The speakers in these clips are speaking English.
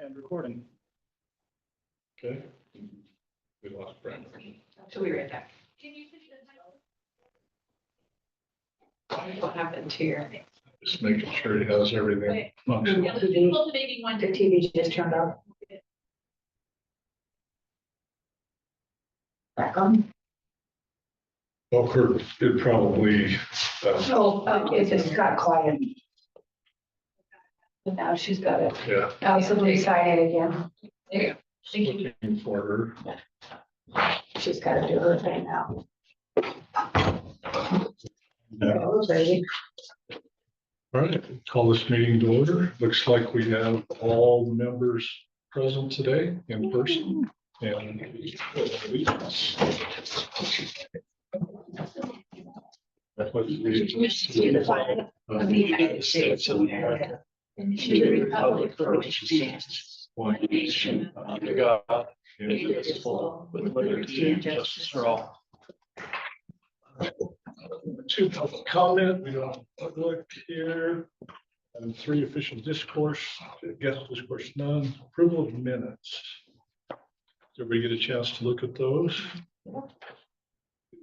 And recording. Okay. We lost Brandon. She'll be right back. What happened to your? Just making sure he has everything. functioning. Cultivating one. The TV just turned off. Back on. Well, Kurt, it probably, It just got quiet. And now she's got it. yeah. Now somebody sign it again. There you go. Thank you. Looking for her. She's got to do her thing now. Yeah. Oh, baby. All right, call this meeting to order. Looks like we have all the members present today in person. And that was the flag of the United States of America and to the republic for which it stands, one nation under God, indivisible, with liberty and justice for all. Two public comment, we don't public here. And 3 official discourse, guest discourse none, approval of minutes. Did everybody get a chance to look at those? Do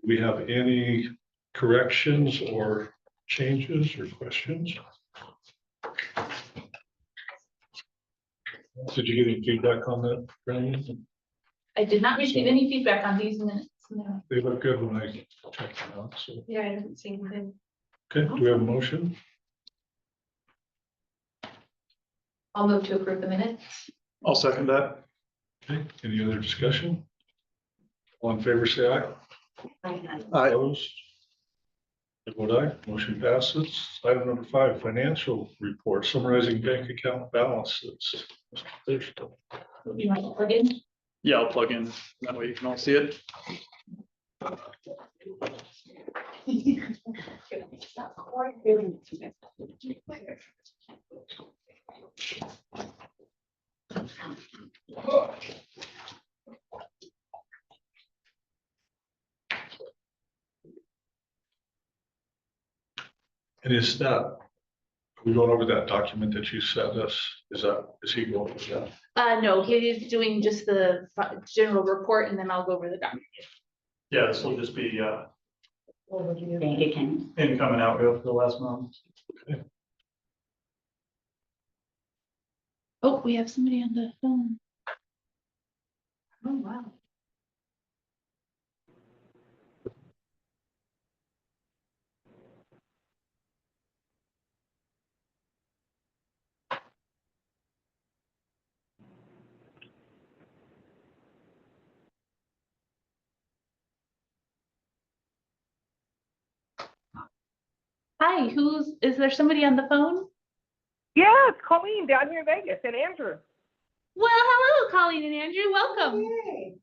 we have any corrections or changes or questions? Did you get any feedback on that, Brandon? I did not receive any feedback on these minutes. No. They look good when I checked them out, so. Yeah, I haven't seen them. Okay, do we have a motion? I'll move to approve the minutes. I'll second that. Okay, any other discussion? All in favor, say aye. Aye. Opposed? I vote aye, motion passes. Item number 5, financial report summarizing bank account balances. You want to plug in? Yeah, I'll plug in. That way you can all see it. And is that, are we going over that document that you sent us? Is he going over that? No, he is doing just the general report and then I'll go over the document. Yeah, this will just be Bank account. income and outgo for the last month. Oh, we have somebody on the phone. Oh, wow. Hi, is there somebody on the phone? Yeah, it's Colleen down here in Vegas and Andrew. Well, hello, Colleen and Andrew. Welcome. Yay.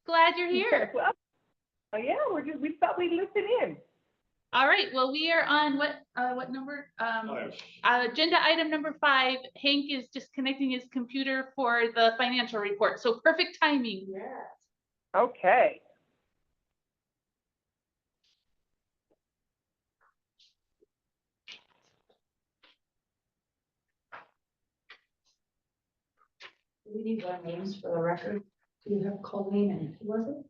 Glad you're here. Well, yeah, we thought we'd listen in. All right. Well, we are on what number? Agenda item number 5. Hank is disconnecting his computer for the financial report. So perfect timing. Yes. Okay. We need our names for the record. Do you have Colleen and who was it?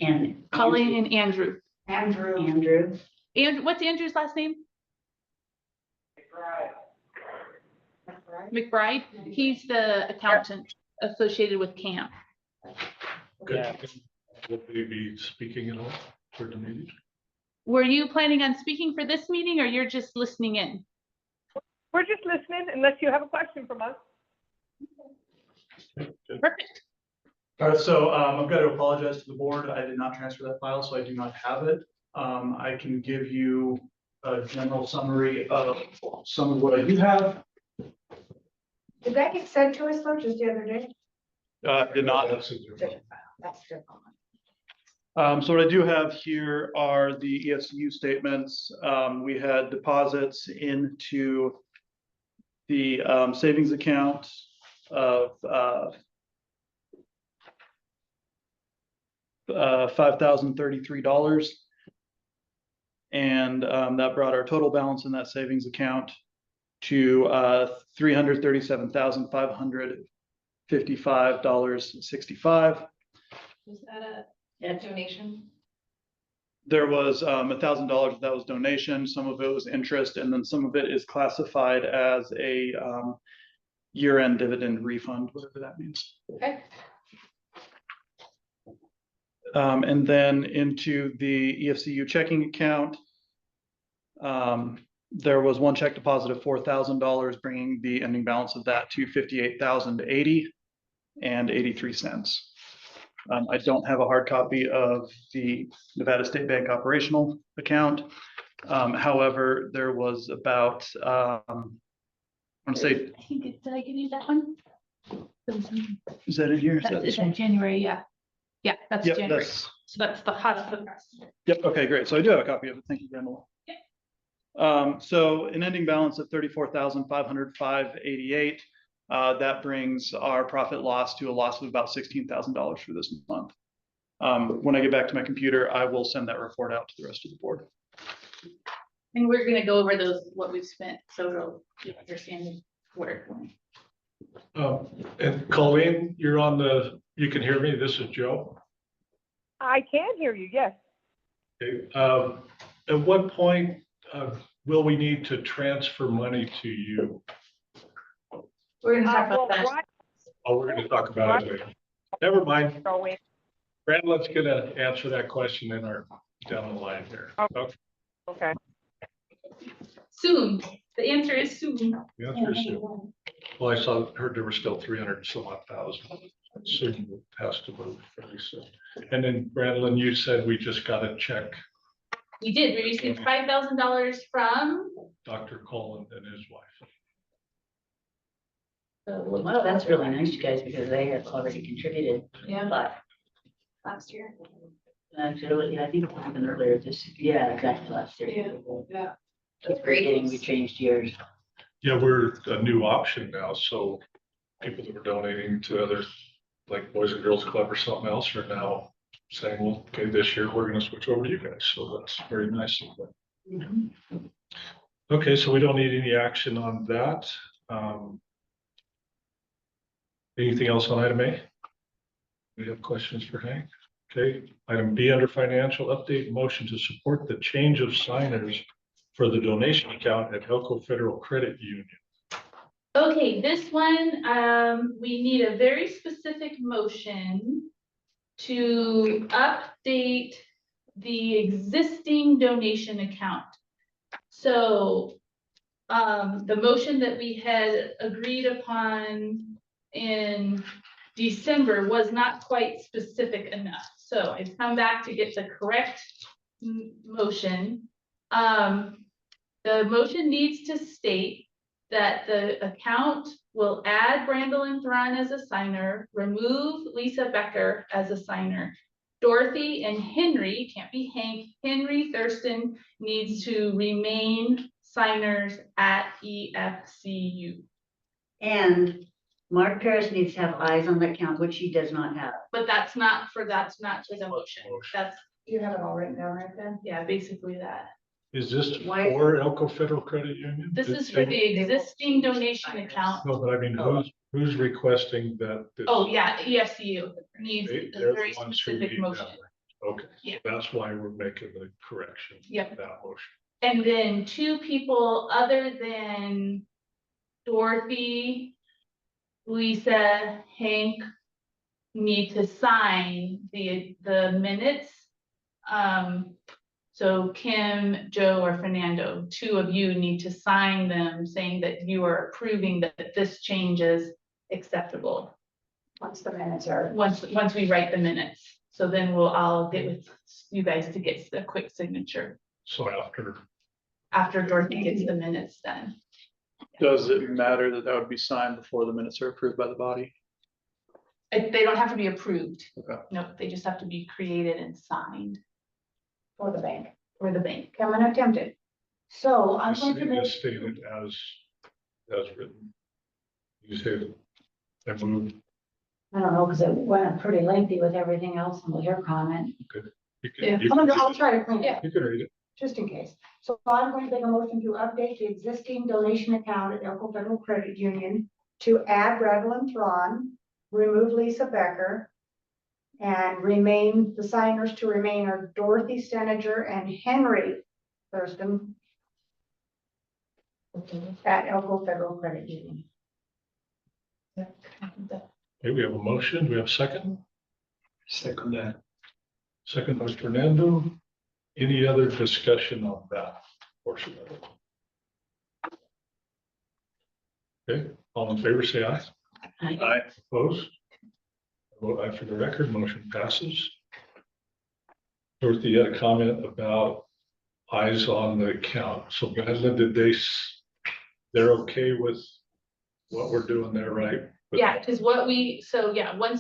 And Colleen and Andrew. Andrew. And what's Andrew's last name? McBride. He's the accountant associated with CAMP. Good. Will they be speaking at all for the meeting? Were you planning on speaking for this meeting or you're just listening in? We're just listening unless you have a question from us. Perfect. All right, so I've got to apologize to the board. I did not transfer that file, so I do not have it. I can give you a general summary of some of what I do have. Did that get sent to us though, just the other day? Did not. That's different. So what I do have here are the ESU statements. We had deposits into the savings account of $5,033, and that brought our total balance in that savings account to $337,500 $55.65. Was that a donation? There was $1,000 that was donation, some of it was interest, and then some of it is classified as a year-end dividend refund, whatever that means. Okay. And then into the EFCU checking account, there was one check deposit of $4,000, bringing the ending balance of that to $58,080.83. I don't have a hard copy of the Nevada State Bank operational account. However, there was about, I want to say, I think did I give you that one? is that in here? Is that Is this that one? January? Yeah. Yeah, that's Yep, January. that's, So that's the hot. yep, okay, great. So I do have a copy of it. Thank you, Brenda. So an ending balance of $34,505.88. That brings our profit loss to a loss of about $16,000 for this month. When I get back to my computer, I will send that report out to the rest of the board. And we're gonna go over those, what we've spent, so you understand where it went. And Colleen, you're on the, you can hear me. This is Joe. I can hear you, yes. Okay. At what point will we need to transfer money to you? We're gonna talk Well, about that. Brian, Oh, we're going to talk about it later. Never mind. going. Brandon's going to answer that question in our down the line here. Okay. Okay. Soon. The answer is soon. The answer is soon. Well, I heard there were still 300 and some odd thousand. Soon it has to move fairly soon. And then Brandon, you said we just got a check, We did. We received $5,000 from. Dr. Colin and his wife. Well, that's really nice, you guys, because they have already contributed, Yeah, but last year. actually, I think it was even earlier this, yeah, exactly last year. Yeah. That's great getting we changed years. Yeah, we're a new option now, so people that were donating to others, like Boys and Girls Club or something else, are now saying, well, okay, this year we're gonna switch over to you guys, so that's very nice of them. Okay, so we don't need any action on that. Anything else on item A? We have questions for Hank? Okay, item B under financial update, motion to support the change of signers for the donation account at Elko Federal Credit Union. Okay, this one, we need a very specific motion to update the existing donation account. So, the motion that we had agreed upon in December was not quite specific enough. So I've come back to get the correct motion. The motion needs to state that the account will add Brandon Thron as a signer, remove Lisa Becker as a signer. Dorothy and Henry, can't be Hank, Henry Thurston needs to remain signers at EFCU. And Mark Paris needs to have eyes on the account, which he does not have. But that's not for the motion. That's, You have it all written down right then? yeah, basically that. Is this Why- for Elko Federal Credit Union? This is for the existing donation account. No, but I mean, who's requesting that? this- Oh, yeah, EFCU needs They- a they're the very ones who specific need motion. that. Okay, Yeah. that's why we're making the correction. Yep. That motion. And then two people other than Dorothy, Lisa, Hank need to sign the minutes. So Kim, Joe, or Fernando, two of you need to sign them saying that you are approving that this change is acceptable. Once the minutes are. Once we write the minutes. So then I'll get with you guys to get a quick signature So after Dorothy gets the minutes done. Does it matter that that would be signed before the minutes are approved by the body? They don't have to be approved. Okay. No, they just have to be created and signed For the bank. for the bank. Okay, I'm gonna attempt it. So I'm going to make, just stated as written. You say that I moved. I don't know, because it went pretty lengthy with everything else and with your comment. You Yeah. can, I'll try to clean it, you can read it. just in case. So I'm going to make a motion to update the existing donation account at Elko Federal Credit Union to add Bradley Thron remove Lisa Becker. And the signers to remain are Dorothy Steninger and Henry Thurston. At Elko Federal Credit Union. Okay, we have a motion. Do we have a second? Second that. Second by Fernando. Any other discussion on that portion of it? Okay, all in favor, say aye. Aye. Opposed? Vote aye for the record, motion passes. Dorothy, you had a comment about eyes on the account. So Madeline, they're okay with what we're doing there, right? Yeah, because once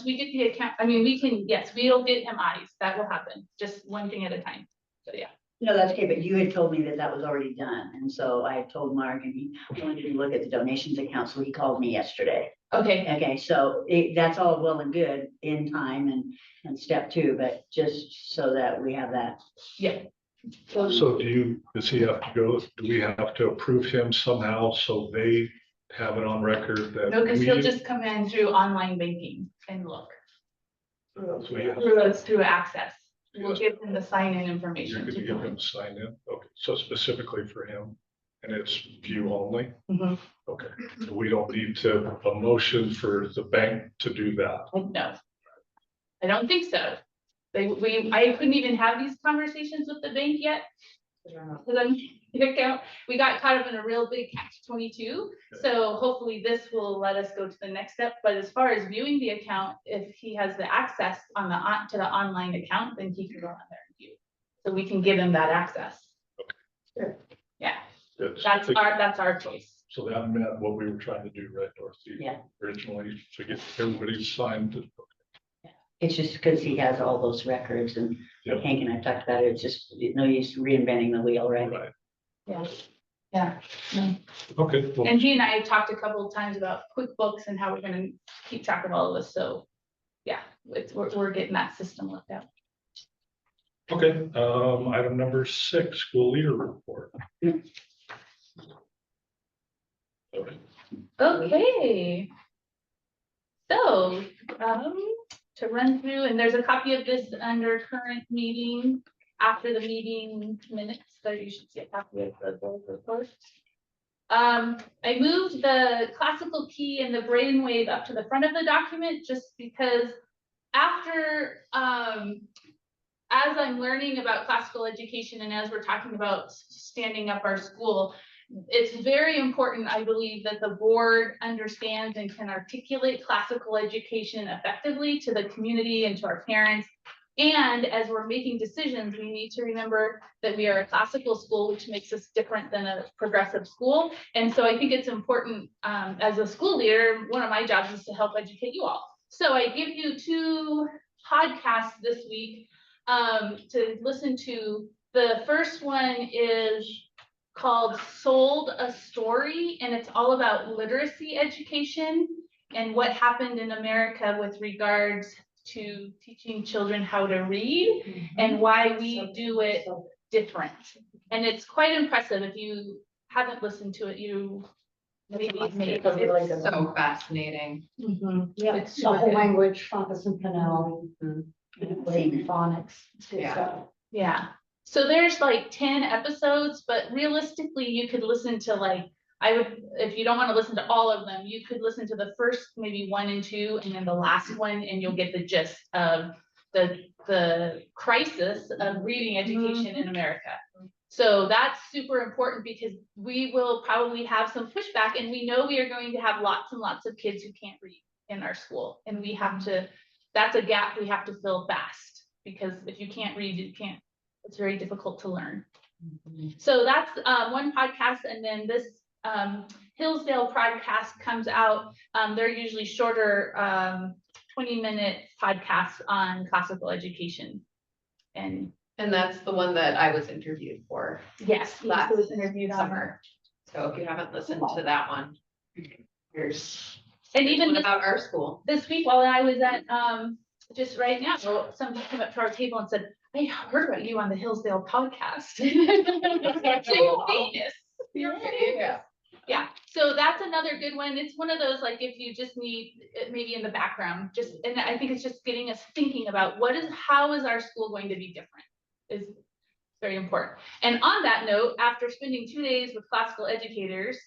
we get the account, I mean, we'll get him eyes, that will happen, just one thing at a time, so yeah. No, that's okay, but you had told me that that was already done, and so I had told Mark, and he wanted to look at the donations account, so he called me yesterday. Okay, Okay, so that's all well and good in time and step two, but just so that we have that. yeah. So does he have to go, do we have to approve him somehow so they have it on record that? No, because he'll we- just come in through online banking and look. So we have- Through access, we'll Yes. give him the sign-in You're information. going to give him a sign in? Okay, so specifically for him and it's view only? Mhm. Okay, so we don't need a motion for the bank to do that. No, I don't think so. I couldn't even have these conversations with the bank yet. Because I'm the account, we got caught up in a real big catch-22. So hopefully this will let us go to the next step. But as far as viewing the account, if he has the access to the online account, then he can go on there and view. So we can give him that access. Sure. Yeah, It's- that's our choice. So that meant what we were trying to do, right, Dorothy? Yeah. Originally, to get everybody signed. It's just because he has all those records and Yep. Hank and I talked about it, it's just no use reinventing the wheel, right? Right, Yeah. Yeah. No. okay, well, And he and I have talked a couple of times about QuickBooks and how we're gonna keep track of all of this, so. Yeah, we're getting that system worked out. okay, item number 6, school leader report. Okay. Okay. So, to run through, and there's a copy of this under current meeting, after the meeting minutes, so you should see a copy of the board report. I moved the classical key and the brainwave up to the front of the document just because after, as I'm learning about classical education and as we're talking about standing up our school, it's very important, I believe, that the board understands and can articulate classical education effectively to the community and to our parents. And as we're making decisions, we need to remember that we are a classical school, which makes us different than a progressive school. And so I think it's important, as a school leader, one of my jobs is to help educate you all. So I give you 2 podcasts this week to listen to. The first one is called Sold a Story, and it's all about literacy education and what happened in America with regards to teaching children how to read and why we do it different. And it's quite impressive. If you haven't listened to it, you maybe It's So fascinating. Yeah, It's the whole super good. language, Foncus and Pinnell, phonics, it's good Yeah. stuff. Yeah, so there's like 10 episodes, but realistically, you could listen to if you don't want to listen to all of them, you could listen to the first maybe 1 and 2, and then the last one, and you'll get the gist of the crisis of reading education in America. So that's super important because we will probably have some pushback, and we know we are going to have lots and lots of kids who can't read in our school, and we have to, that's a gap we have to fill fast, because if you can't read, it's very difficult to learn. So that's one podcast, and then this Hillsdale podcast comes out. They're usually shorter 20-minute podcasts on classical education. And that's the one that I was interviewed for yes, last was interviewed on summer. So if you haven't listened to that one, here's And even one this, about our school. this week while I was at just right now, somebody came up to our table and said, I heard about you on the Hillsdale podcast. So famous. You're famous. Yeah. Yeah, so that's another good one. It's one of those, like, if you just need it maybe in the background, just, and I think it's just getting us thinking about how is our school going to be different is very important. And on that note, after spending 2 days with classical educators,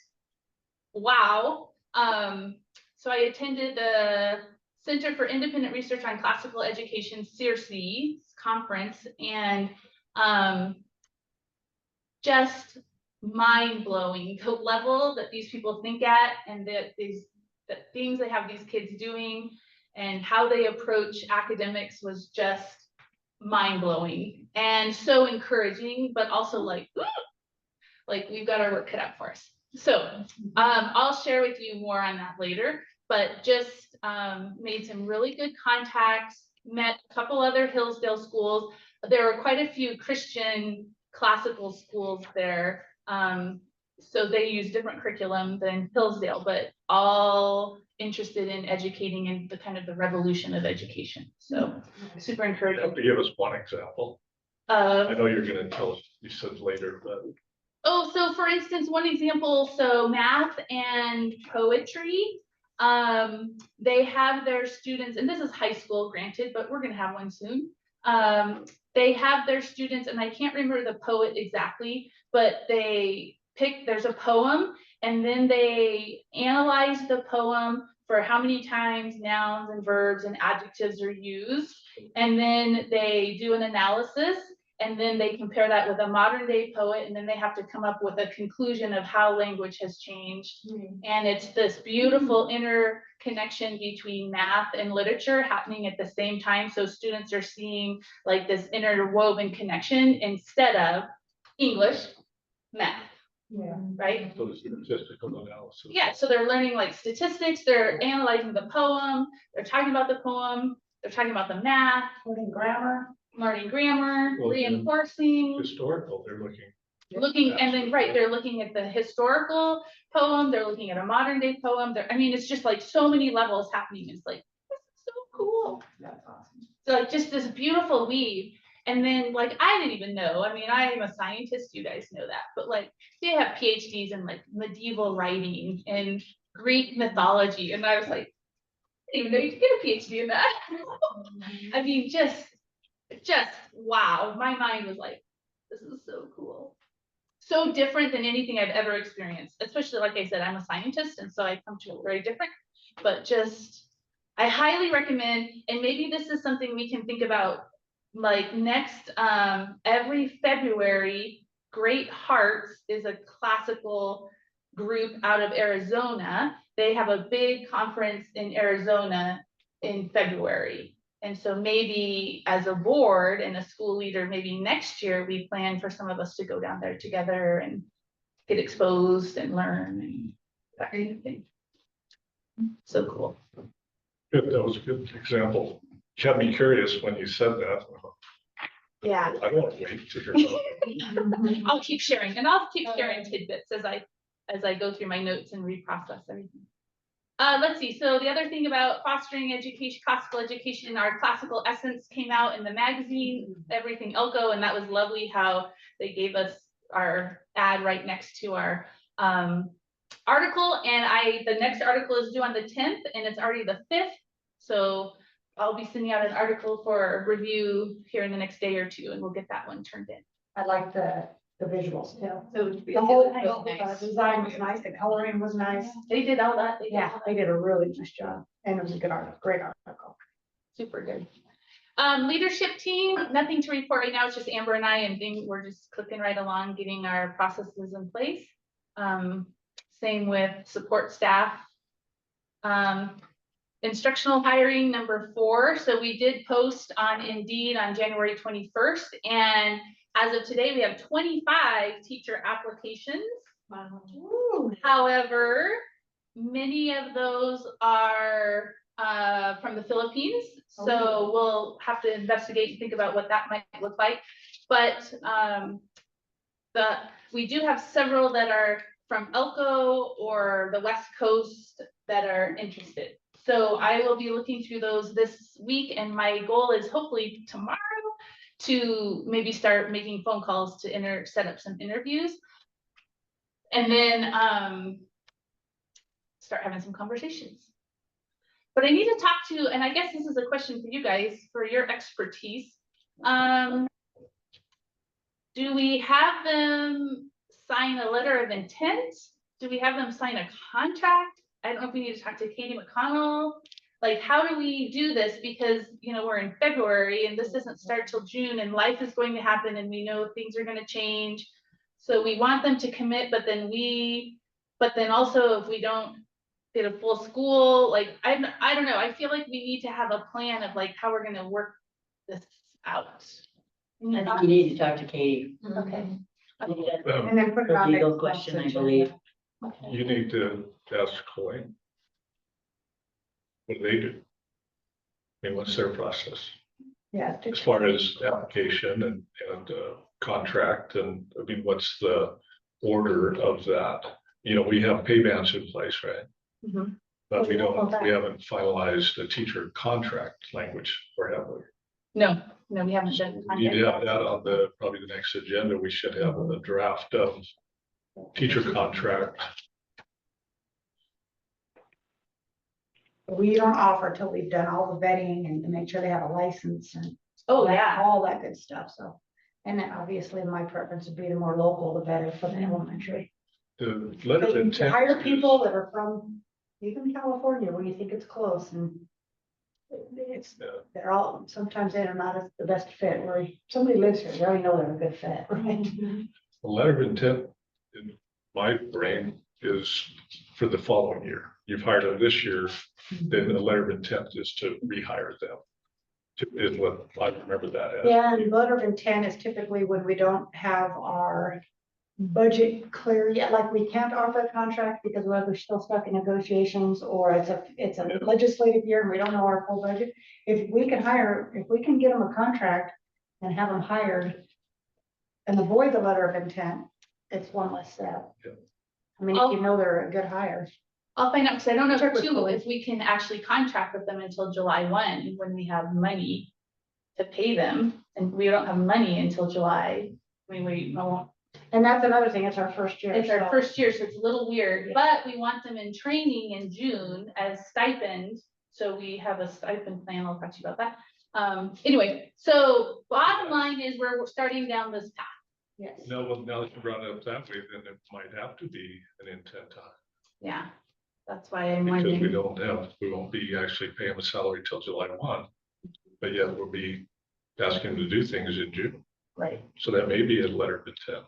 wow. So I attended the Center for Independent Research on Classical Education, CIRCE conference, and just mind-blowing the level that these people think at, and the things they have these kids doing and how they approach academics was just mind-blowing and so encouraging, but also like, ooh, like we've got our work cut out for us. So I'll share with you more on that later, but just made some really good contacts, met a couple other Hillsdale schools. There were quite a few Christian classical schools there. So they use different curriculum than Hillsdale, but all interested in educating in the kind of the revolution of education. So super You encouraging. have to give us one example. I know you're gonna tell us, you said later, but. Oh, so for instance, one example, so math and poetry, they have their students, and this is high school granted, but we're gonna have one soon. They have their students, and I can't remember the poet exactly, but there's a poem, and then they analyze the poem for how many times nouns and verbs and adjectives are used, and then they do an analysis, and then they compare that with a modern day poet, and then they have to come up with a conclusion of how language has changed. And it's this beautiful interconnection between math and literature happening at the same time. So students are seeing like this interwoven connection instead of English, math, Yeah. right? So the statistical analysis. Yeah, so they're learning like statistics, they're analyzing the poem, they're talking about the poem, they're talking about the math, Learning grammar. learning grammar, Well, reinforcing, Historical, they're looking, and then, right, they're looking at the historical poem, they're looking at a modern day poem. I mean, it's just like so many levels happening. It's like, this is so cool. That's awesome. So like just this beautiful weave. And then like, I didn't even know, I mean, I am a scientist, you guys know that, but like they have PhDs in like medieval writing and Greek mythology. And I was like, I didn't even know you could get a PhD in that. I mean, just wow. My mind was like, this is so cool. So different than anything I've ever experienced, especially like I said, I'm a scientist, and so I come to it very different, but just, I highly recommend, and maybe this is something we can think about, like next, every February, Great Hearts is a classical group out of Arizona. They have a big conference in Arizona in February. And so maybe as a board and a school leader, maybe next year we plan for some of us to go down there together and get exposed and learn and that kind of thing. So cool. good, that was a good example. You had me curious when you said that. Yeah. I don't wait to hear about it. I'll keep sharing, and I'll keep sharing tidbits as I go through my notes and reprocess everything. Let's see. So the other thing about fostering education, classical education, our classical essence came out in the magazine, Everything Elko, and that was lovely how they gave us our ad right next to our article. And the next article is due on the 10th, and it's already the 5th. So I'll be sending out an article for review here in the next day or two, and we'll get that one turned in. I like the visuals too. So The whole nice. design was nice, the coloring was nice. They did all that. Yeah, they did a really nice job, and it was a good article, great article. Super good. Leadership team, nothing to report right now. It's just Amber and I, and we're just clicking right along, getting our processes in place. Same with support staff. Instructional hiring number 4. So we did post on Indeed on January 21st, and as of today, we have 25 teacher applications. Wow. However, many of those are from the Philippines. So we'll have to investigate and think about what that might look like. But we do have several that are from Elko or the West Coast that are interested. So I will be looking through those this week, and my goal is hopefully tomorrow to maybe start making phone calls to set up some interviews. And then start having some conversations. But I need to talk to, and I guess this is a question for you guys, for your expertise. Do we have them sign a letter of intent? Do we have them sign a contract? I don't know if we need to talk to Katie McConnell. Like, how do we do this? Because, you know, we're in February and this doesn't start till June and life is going to happen and we know things are going to change. So we want them to commit, but then also if we don't get a full school, like, I don't know. I feel like we need to have a plan of like how we're going to work this out. I think you need to talk to Katie. Okay. Um, And then put it A on. legal next question, I month's believe. agenda. You need to ask Coy. What do they do? I mean, what's their process Yeah. as far as application and contract and, I mean, what's the order of that? You know, we have pay bands in place, right? Mhm. But we Well, that- haven't finalized the teacher contract language, or have we? No, we haven't done. We need to have that on the, probably the next agenda. We should have a draft of teacher contract. We don't offer till we've done all the vetting and to make sure they have a license and. Oh, yeah. All that good stuff, so. And then obviously my preference would be the more local, the better for the elementary. The letter of But you intent. hire is- people that are from even California where you think it's close and. It's, Yeah. they're all, sometimes they're not the best fit, where somebody lives here, they already know they're a good fit, right? The letter of intent in my brain is for the following year. You've hired them this year, then the letter of intent is to rehire them. Is what I remember that as. Yeah, and letter of intent is typically when we don't have our budget clear yet, like we can't offer a contract because we're still stuck in negotiations, or it's a legislative year and we don't know our full budget. If we can get them a contract and have them hired and avoid the letter of intent, it's one less step. Yeah. I mean, if you know they're a good hire. I'll find out, because I don't know Check with too, Chloe. if we can actually contract with them until July 1, when we have money to pay them, and we don't have money until July. I mean, we won't. And that's another thing, it's our first year. It's our so- first year, so it's a little weird, Yeah. but we want them in training in June as stipend. So we have a stipend plan. I'll talk to you about that. Anyway, so bottom line is we're starting down this path. Yes. No, well, now that you brought it up that way, then it might have to be an intent time. Yeah, that's why I'm Because we wondering. we won't be actually paying a salary till July 1. But yet we'll be asking them to do things in June. Right. So that may be a letter of intent.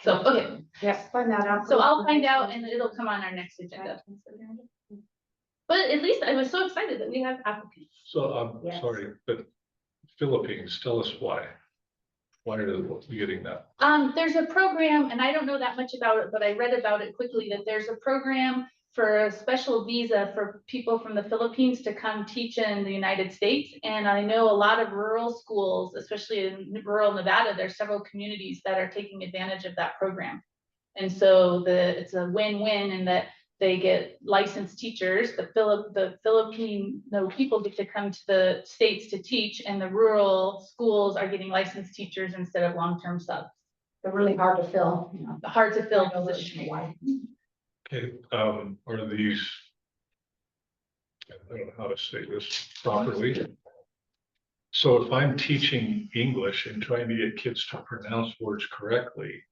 So, okay, Yes, find that out. so I'll find out and it'll come on our next agenda. But at least I was so excited that we have applicants. So I'm Yes. sorry, but Philippines, tell us why. Why are we getting that? There's a program, and I don't know that much about it, but I read about it quickly, that there's a program for a special visa for people from the Philippines to come teach in the United States. And I know a lot of rural schools, especially in rural Nevada, there's several communities that are taking advantage of that program. And so it's a win-win in that they get licensed teachers, the Filipino people get to come to the States to teach, and the rural schools are getting licensed teachers instead of long-term subs. They're really hard to fill, you know. Hard to fill I know position. why. Okay, are these? I don't know how to say this properly. So if I'm teaching English and trying to get kids to pronounce words correctly,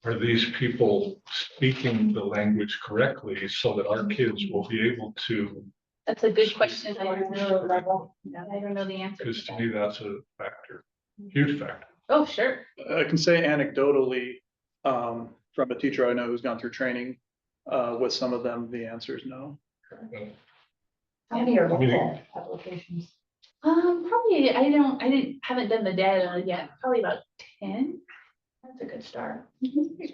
are these people speaking the language correctly so that our kids will be able to? That's a good question. I don't know. Level. I don't know the answer. Because to to that. me, that's a factor, huge factor. Oh, sure. I can say anecdotally, from a teacher I know who's gone through training, with some of them, the answer is no. How many are I mean- local applications? Probably, haven't done the data yet, probably about 10. That's a good start. We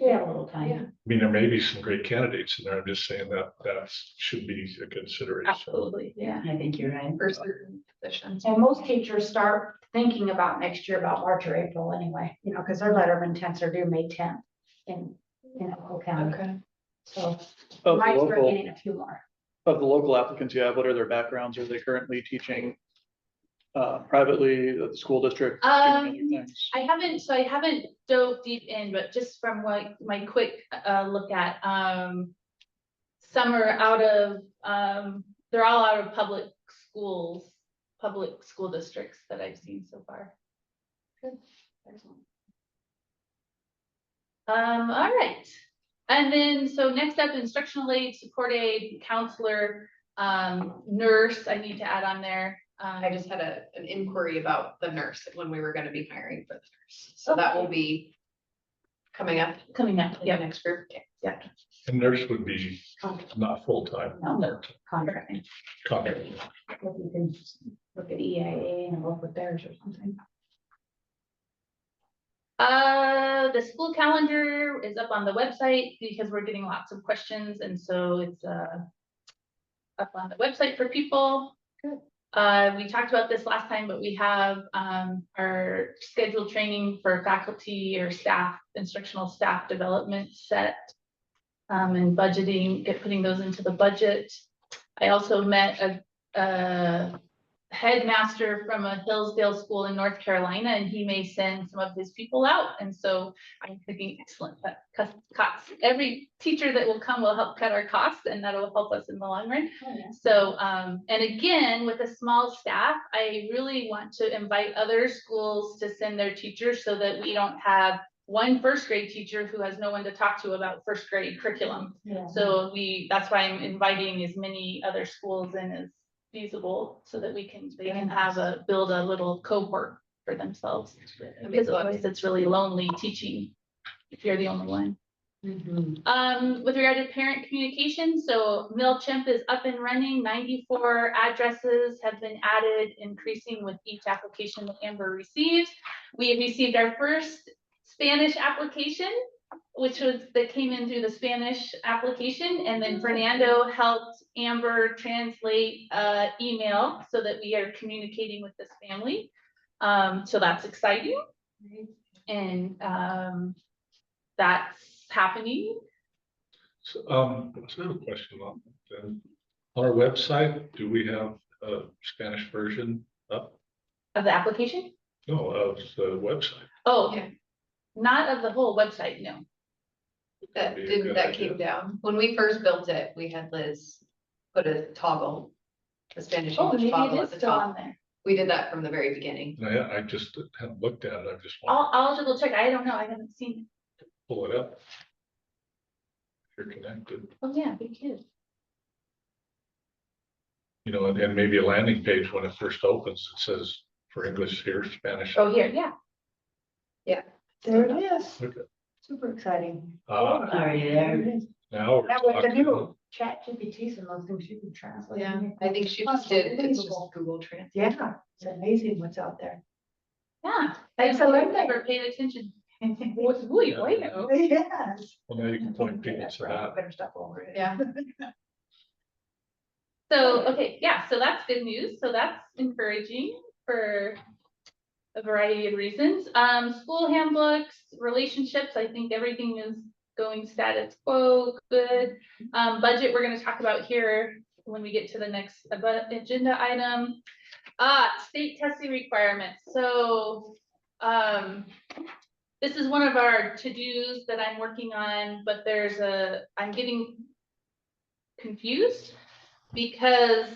have a little time. Yeah. I mean, there may be some great candidates in there. I'm just saying that should be a consideration. Absolutely, yeah. I think you're right. For certain positions. And most teachers start thinking about next year about March or April anyway, you know, because their letter of intents are due May 10th in Elko County. Okay. So Of we the might start local, getting a few more. of the local applicants you have, what are their backgrounds? Are they currently teaching privately at the school district? doing other things? I haven't dove deep in, but just from what my quick look at, some are out of, they're all out of public school districts that I've seen so far. Good. Excellent. All right. And then, so next up, instructional aid, support aid, counselor, nurse, I need to add on there. I just had an inquiry about the nurse when we were gonna be hiring for the nurse. So that will be coming up Coming up, in the yeah, next group. Okay. yeah. And nurse would be not full-time. No, contracting. Contract. If you can look at EIA and work with theirs or something. The school calendar is up on the website because we're getting lots of questions, and so it's up on the website for people. Good. We talked about this last time, but we have our scheduled training for faculty or staff, instructional staff development set, and budgeting, putting those into the budget. I also met a headmaster from a Hillsdale school in North Carolina, and he may send some of his people out. And so I'm thinking, excellent, that cuts. Every teacher that will come will help cut our costs, and that'll help us in the long run. Oh, yeah. So, and again, with a small staff, I really want to invite other schools to send their teachers so that we don't have one first grade teacher who has no one to talk to about first grade curriculum. Yeah. So that's why I'm inviting as many other schools in as feasible so that they can build a little cohort for themselves. Because otherwise it's really lonely teaching if you're the only one. Mhm. With regard to parent communication, so MailChimp is up and running. 94 addresses have been added, increasing with each application that Amber receives. We have received our first Spanish application, that came in through the Spanish application, and then Fernando helped Amber translate email so that we are communicating with this family. So that's exciting. And that's happening. So I have a question on that. On our website, do we have a Spanish version up? Of the application? No, of the website. Oh, Yeah. not of the whole website, no. That Be a did, good that idea. came down. When we first built it, we had Liz put a toggle, a Spanish Oh, English maybe toggle it at is the still on top. there. We did that from the very beginning. And I just haven't looked at it. I just want I'll double check. I don't know. I haven't seen it. to pull it up. If you're connected, Oh, yeah, big kid. you know, and maybe a landing page when it first opens, it says for English here, Spanish. Oh, here, yeah. There it is. Okay. Super exciting. Are you there? It is. Now we're That was the talking. new chat GPTs and those things you can translate. Yeah, I think she just did, it's just Unbelievable. Google Translate. Yeah, it's amazing what's out there. Yeah. Thanks I've a lot. never paid attention. Yes. Well, now you can point people to that. Better stuff over it. Yeah. So, okay, yeah, so that's good news. So that's encouraging for a variety of reasons. School handbooks, relationships, I think everything is going status quo, good. Budget, we're gonna talk about here when we get to the next agenda item. State testing requirements. So, this is one of our to-dos that I'm working on, but I'm getting confused because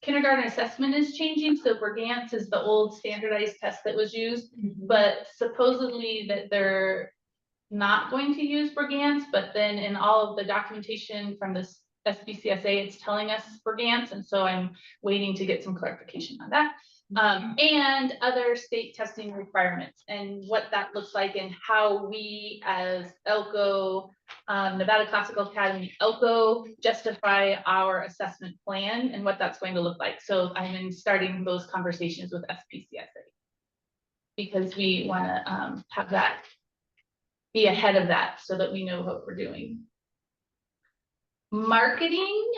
kindergarten assessment is changing. So Bergantz is the old standardized test that was used, but supposedly that they're not going to use Bergantz, but then in all of the documentation from this SBCSA, it's telling us Bergantz, and so I'm waiting to get some clarification on that. And other state testing requirements and what that looks like and how we as ELCO, Nevada Classical Academy, ELCO, justify our assessment plan and what that's going to look like. So I'm starting those conversations with SPCSA because we want to have that be ahead of that so that we know what we're doing. Marketing,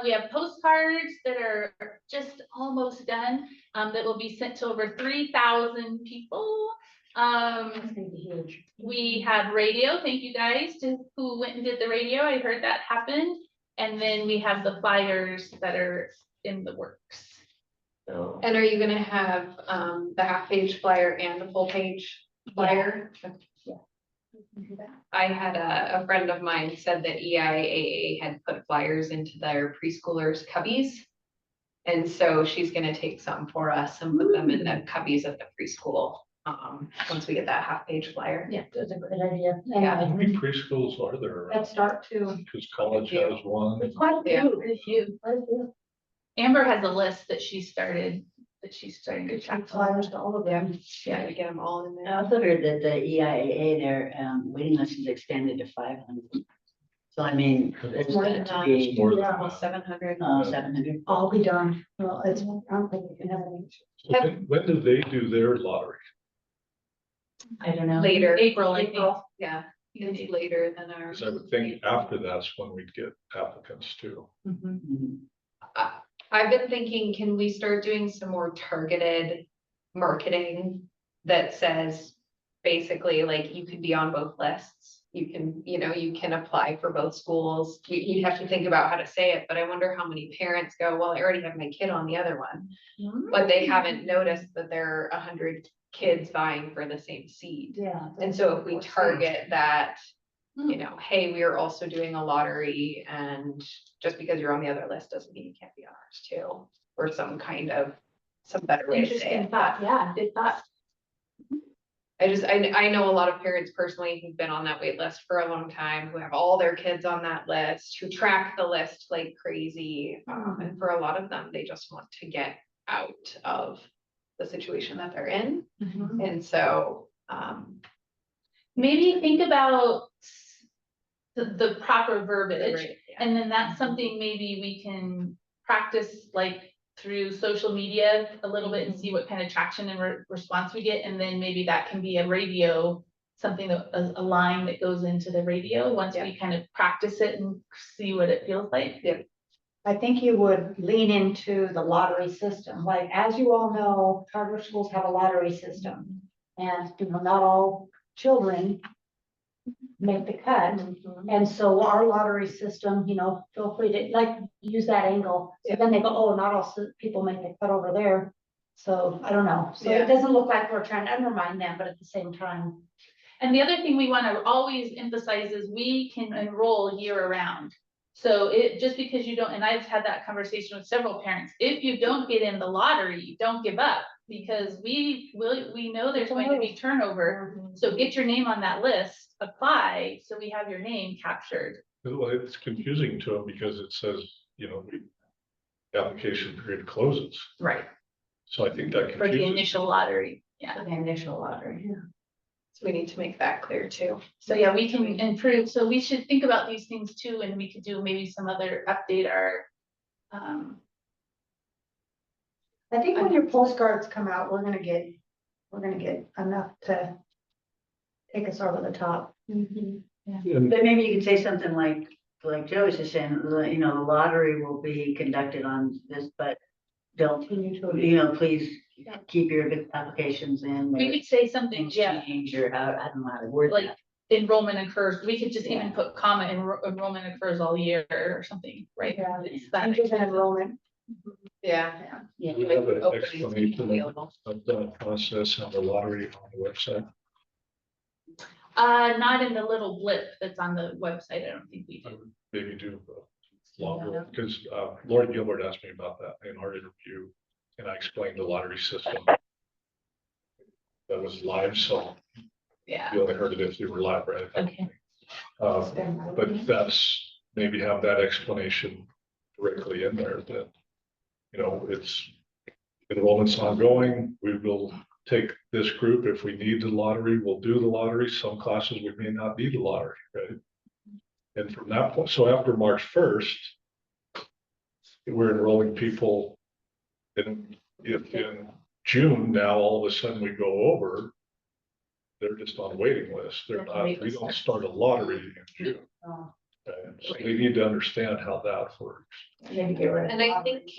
we have postcards that are just almost done, that will be sent to over 3,000 people. It's gonna be huge. We have radio, thank you guys who went and did the radio, I heard that happened. And then we have the flyers that are in the works. So, And are you gonna have the half-page flyer and the full-page flyer? I had a friend of mine said that EIAA had put flyers into their preschoolers' cubbies. And so she's gonna take some for us and put them in the cubbies at the preschool, once we get that half-page flyer. Yeah, that's a great idea. Yeah. How many preschools are there? Let's start to. Because college has one. There's quite a Yeah. few. There's you. Quite a few. Amber has a list that she started to Good track. flyers to all of them. Yeah, to get them all in I there. also heard that the EIAA, their waiting list is extended to 500. So I mean, there's more got than to that. be More than Yeah. that. Almost 700. 700. I'll be done. Well, it's, I don't think we can have any. So when do they do their lottery? I don't know. Later. April, I think. Yeah, it's later than ours. Because I would think after that's when we'd get applicants too. Mhm. I've been thinking, can we start doing some more targeted marketing that says basically like you could be on both lists? You can, you can apply for both schools. You have to think about how to say it, but I wonder how many parents go, well, I already have my kid on the other one. But they haven't noticed that there are 100 kids vying for the same seat. Yeah. And so if we target that, hey, we are also doing a lottery, and just because you're on the other list doesn't mean you can't be on ours too, or some better way to say Interesting it. thought, yeah, good thought. I know a lot of parents personally who've been on that wait list for a long time, who have all their kids on that list, who track the list like crazy. And for a lot of them, they just want to get out of the situation that they're in. And so, Maybe think about the proper verbiage, right, yeah. and then that's something maybe we can practice like through social media a little bit and see what kind of traction and response we get, and then maybe that can be a radio, something that a line that goes into the radio once we kind of practice it and see what it feels like. Yeah. I think you would lean into the lottery system. Like, as you all know, charter schools have a lottery system. And, not all children make the cut. And so our lottery system, feel free to like use that angle. So then they go, oh, not all people make the cut over there. So I don't know. So Yeah. it doesn't look like we're trying to undermine them, but at the same time. And the other thing we want to always emphasize is we can enroll year round. So just because you don't, and I've had that conversation with several parents, if you don't get in the lottery, don't give up, because we know there's going to be turnover. So get your name on that list, apply, so we have your name captured. Well, it's confusing to them because it says, the application period closes. Right. So I think that For the confuses. initial lottery, yeah. The initial lottery. So we need to make that clear too. So yeah, we can improve, so we should think about these things too, and we could do maybe some other update our. I think when your postcards come out, we're gonna get enough to take us over the top. And But maybe you could say something like Joe was just saying, the lottery will be conducted on this, but don't, please keep your applications in. We could say something, Things yeah, change, or I don't know how to word like that. enrollment occurs, we could just even put comma, enrollment occurs all year or something, right? Yeah. It's that- Changes in enrollment. Yeah. Yeah. we have an Openings explanation available. of that process on the lottery on the website. Not in the little blip that's on the website, I don't think we I do. would maybe do longer, because Lori Gilbert asked me about that in our interview, and I explained the lottery system. That was live, so Yeah, you only heard it if you were live, right? okay. But that's, maybe have that explanation directly in there that, it's enrollment's ongoing. We will take this group. If we need the lottery, we'll do the lottery. Some classes we may not need the lottery, right? And from that point, so after March 1st, we're enrolling people. And if in June, now all of a sudden we go over, they're just on a waiting list. They're not, we don't start a lottery in June. Oh. So they need to understand how that works. And I think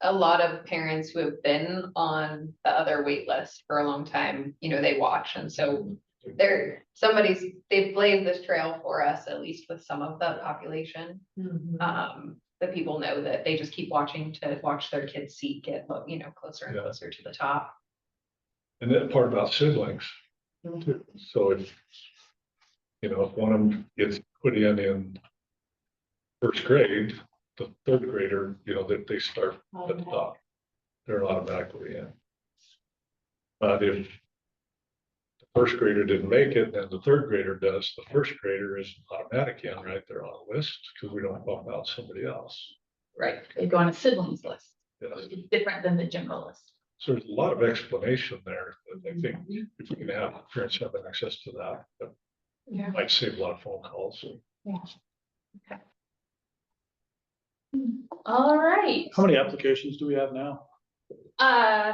a lot of parents who have been on the other wait list for a long time, they watch. And so they've blazed this trail for us, at least with some of the population. The people know that they just keep watching to watch their kids' seat get, closer and closer to the top. And then part about siblings too. So if You know, if one of them gets put in first grade, the third grader, you know, that they start at the top. They're automatically in. But if the first grader didn't make it, then the third grader does, the first grader is automatic in, right? They're on the list because we don't bump out somebody else. Right, they go on a siblings list, Yes. which is different than the general list. So there's a lot of explanation there. That I think if we can have parents have access to that, that Yeah. might save a lot of phone calls. All right. How many applications do we have now?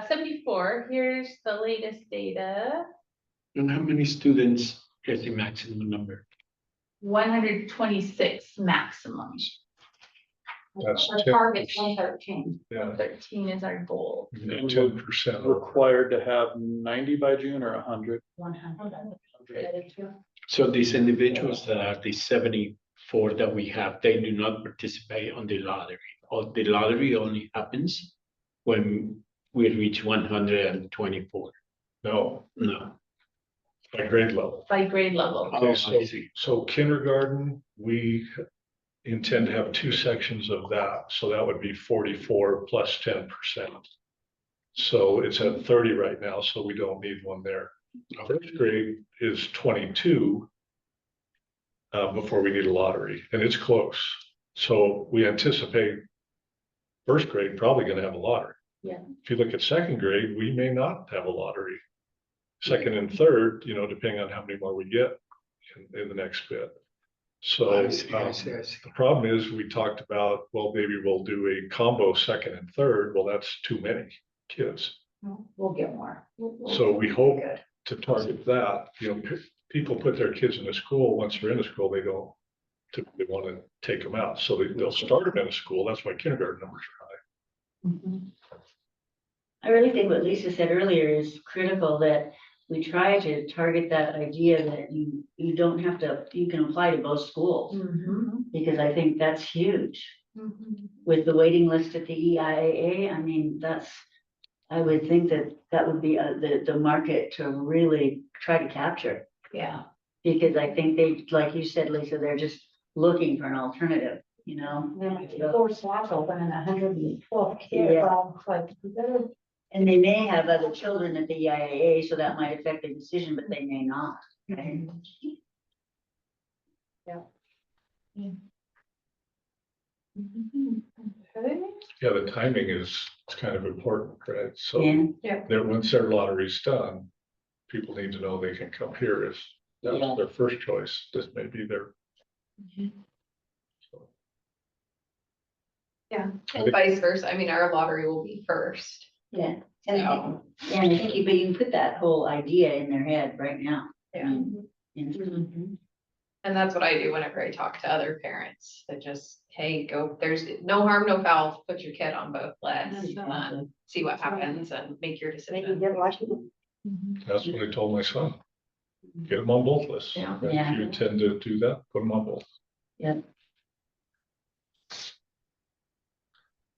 74, here's the latest data, And how many students is the maximum number? 126 maximum. That's Our 10%. target's 113. Yeah, 13 is our goal. 10%. Required to have 90 by June or 100? 100. So these individuals that are the 74 that we have, they do not participate on the lottery. Or the lottery only happens when we reach 124. No, No. by grade level. By grade level. Oh, I so, see. so kindergarten, we intend to have 2 sections of that. So that would be 44 plus 10%. So it's at 30 right now, so we don't need one there. First grade is 22 before we need a lottery, and it's close. So we anticipate first grade probably going to have a lottery. Yeah. If you look at second grade, we may not have a lottery. Second and third, you know, depending on how many more we get in the next bit. So I see. the problem is we talked about, well, maybe we'll do a combo second and third. Well, that's too many kids. We'll get more. So we hope Good. to target that, you know, people put their kids in a school, once they're in a school, they don't typically want to take them out. So they'll start them in a school. That's why kindergarten numbers are high. Mhm. I really think what Lisa said earlier is critical, that we try to target that idea that you don't have to, you can apply to both schools. Mhm. Because I think that's huge. Mhm. With the waiting list at the EIAA, I mean, I would think that would be the market to really try to capture. Yeah. Because I think they, like you said, Lisa, they're just looking for an alternative, you know? Then like 4 slots open and 112 kids. Yeah. Well, like, you better- And they may have other children at the EIAA, so that might affect their decision, but they may not. Right? Okay. Yeah, the timing is kind of important, right? So Yeah. once their lottery's done, people need to know they can come here if that's Yeah. their first choice. This may be their. So, And vice versa. I mean, our lottery will be first. Yeah. And I think you can put that whole idea in their head right now. And that's what I do whenever I talk to other parents. That just, hey, go, there's no harm, no foul. Put your kid on both lists and see what happens and make your They decision. can get lucky. that's what I told my son. Get them on both lists. Yeah. And if you intend to do that, put them on both.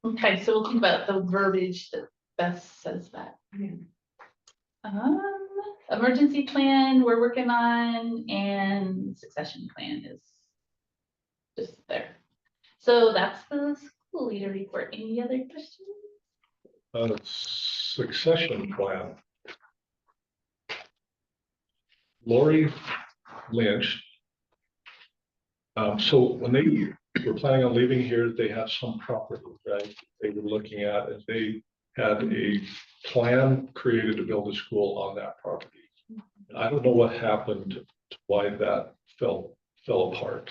Okay, so we'll think about the verbiage that best says that. Emergency plan we're working on, and succession plan is just there. So that's the school leader report. Any other questions? Succession plan. Lori Lynch. So when they were planning on leaving here, they had some property, right? They were looking at, and they had a plan created to build a school on that property. I don't know what happened, why that fell apart.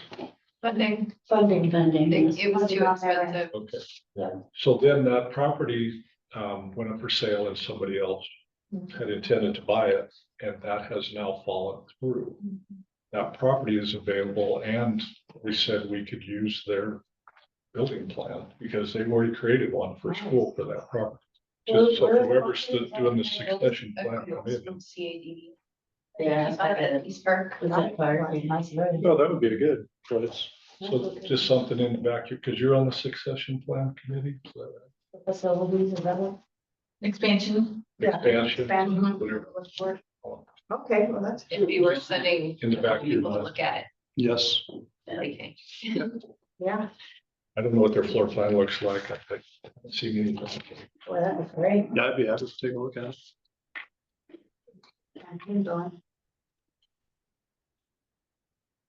Funding, Funding. it was too expensive. Okay. Yeah. So then that property went up for sale and somebody else had intended to buy it, and that has now fallen through. That property is available, and we said we could use their building plan because they've already created one for school for that property. Just so whoever's doing the succession plan, come in. From CAD. Yeah. Just out of East Park. Was that part? No, that would be a good choice. So just something in the back, because you're on the succession plan committee, so Facilities, is that what? Expansion. Yeah. expansion, Expansion. whatever. Okay, well, that's. If you were sending In the back of your people to mind. look at, Yes. like, Yeah, I don't know what their floor plan looks like. I haven't seen anything. well, that was great. Yeah, I'd be happy to take a look at it. Hands on.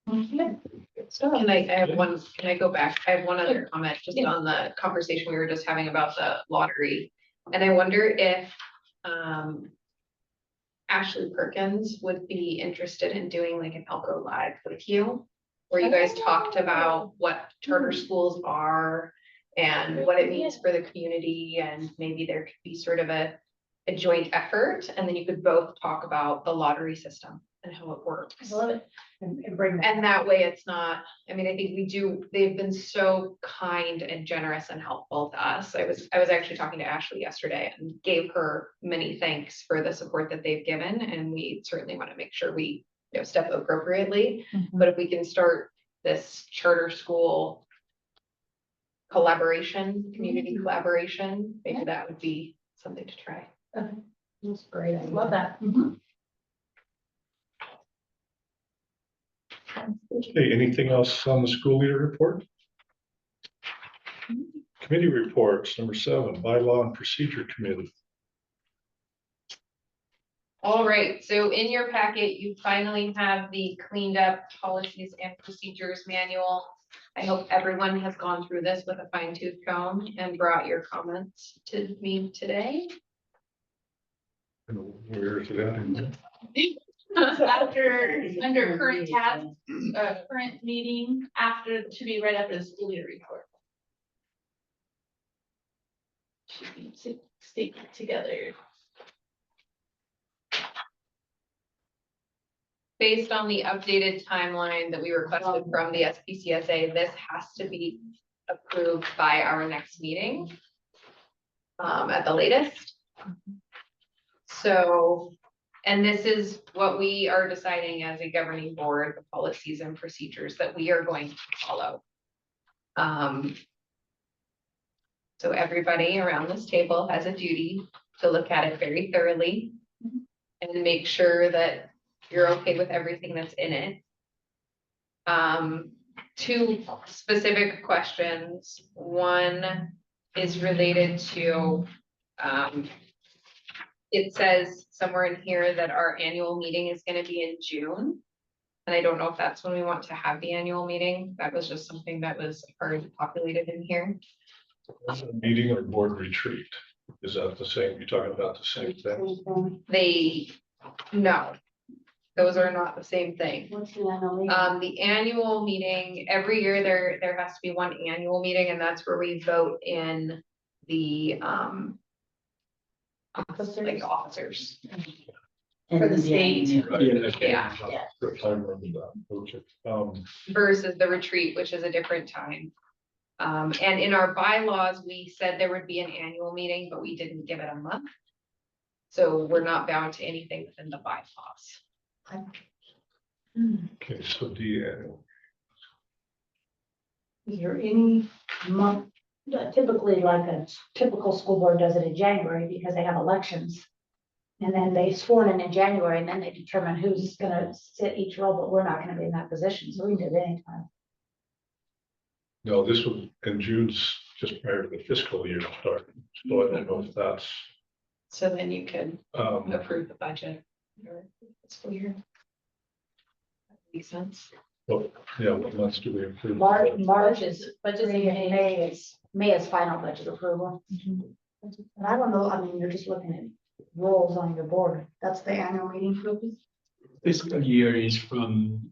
can I have one, can I go back? I have one other comment just on the conversation we were just having about the lottery. And I wonder if, Ashley Perkins would be interested in doing like an Elko Live with you, where you guys talked about what charter schools are and what it means for the community, and maybe there could be sort of a joint effort, and then you could both talk about the lottery system and how it works. I love it. And bring that. And that way it's not, I mean, I think they've been so kind and generous and helpful to us. I was actually talking to Ashley yesterday and gave her many thanks for the support that they've given. And we certainly want to make sure we, step appropriately. But if we can start this charter school collaboration, community collaboration, maybe that would be something to try. That's great. I love that. Okay, anything else on the school leader report? Committee reports, number 7, bylaw and procedure committee. All right, so in your packet, you finally have the cleaned up policies and procedures manual. I hope everyone has gone through this with a fine tooth comb and brought your comments to me today. Where is it at? Under current tab, current meeting, should be right after the school year report. Should be stapled together. Based on the updated timeline that we requested from the SPCSA, this has to be approved by our next meeting. At the latest. So, and this is what we are deciding as a governing board, the policies and procedures that we are going to follow. So everybody around this table has a duty to look at it very thoroughly and make sure that you're okay with everything that's in it. 2 specific questions. One is related to, it says somewhere in here that our annual meeting is going to be in June. And I don't know if that's when we want to have the annual meeting. That was just something that was already populated in here. Meeting or board retreat? Is that the same? You're talking about the same thing? No, those are not the same thing. What's the annual meeting? The annual meeting, every year there has to be one annual meeting, and that's where we vote in the like officers. For the state. Yeah. I remember that. Okay. Versus the retreat, which is a different time. And in our bylaws, we said there would be an annual meeting, but we didn't give it a month. So we're not bound to anything within the bylaws. Okay, so the annual. Is there any month, typically like a typical school board does it in January because they have elections. And then they sworn in January and then they determine who's gonna sit each role, but we're not gonna be in that position, so we can do it anytime. No, this was in June's just prior to the fiscal year start. So I don't know if that's, So then you could approve the budget for fiscal year. That makes sense. well, yeah, what months do we approve? March is, Budget's in May is final budget approval. And I don't know, I mean, you're just looking at roles on your board, that's the annual meeting for Fiscal year is from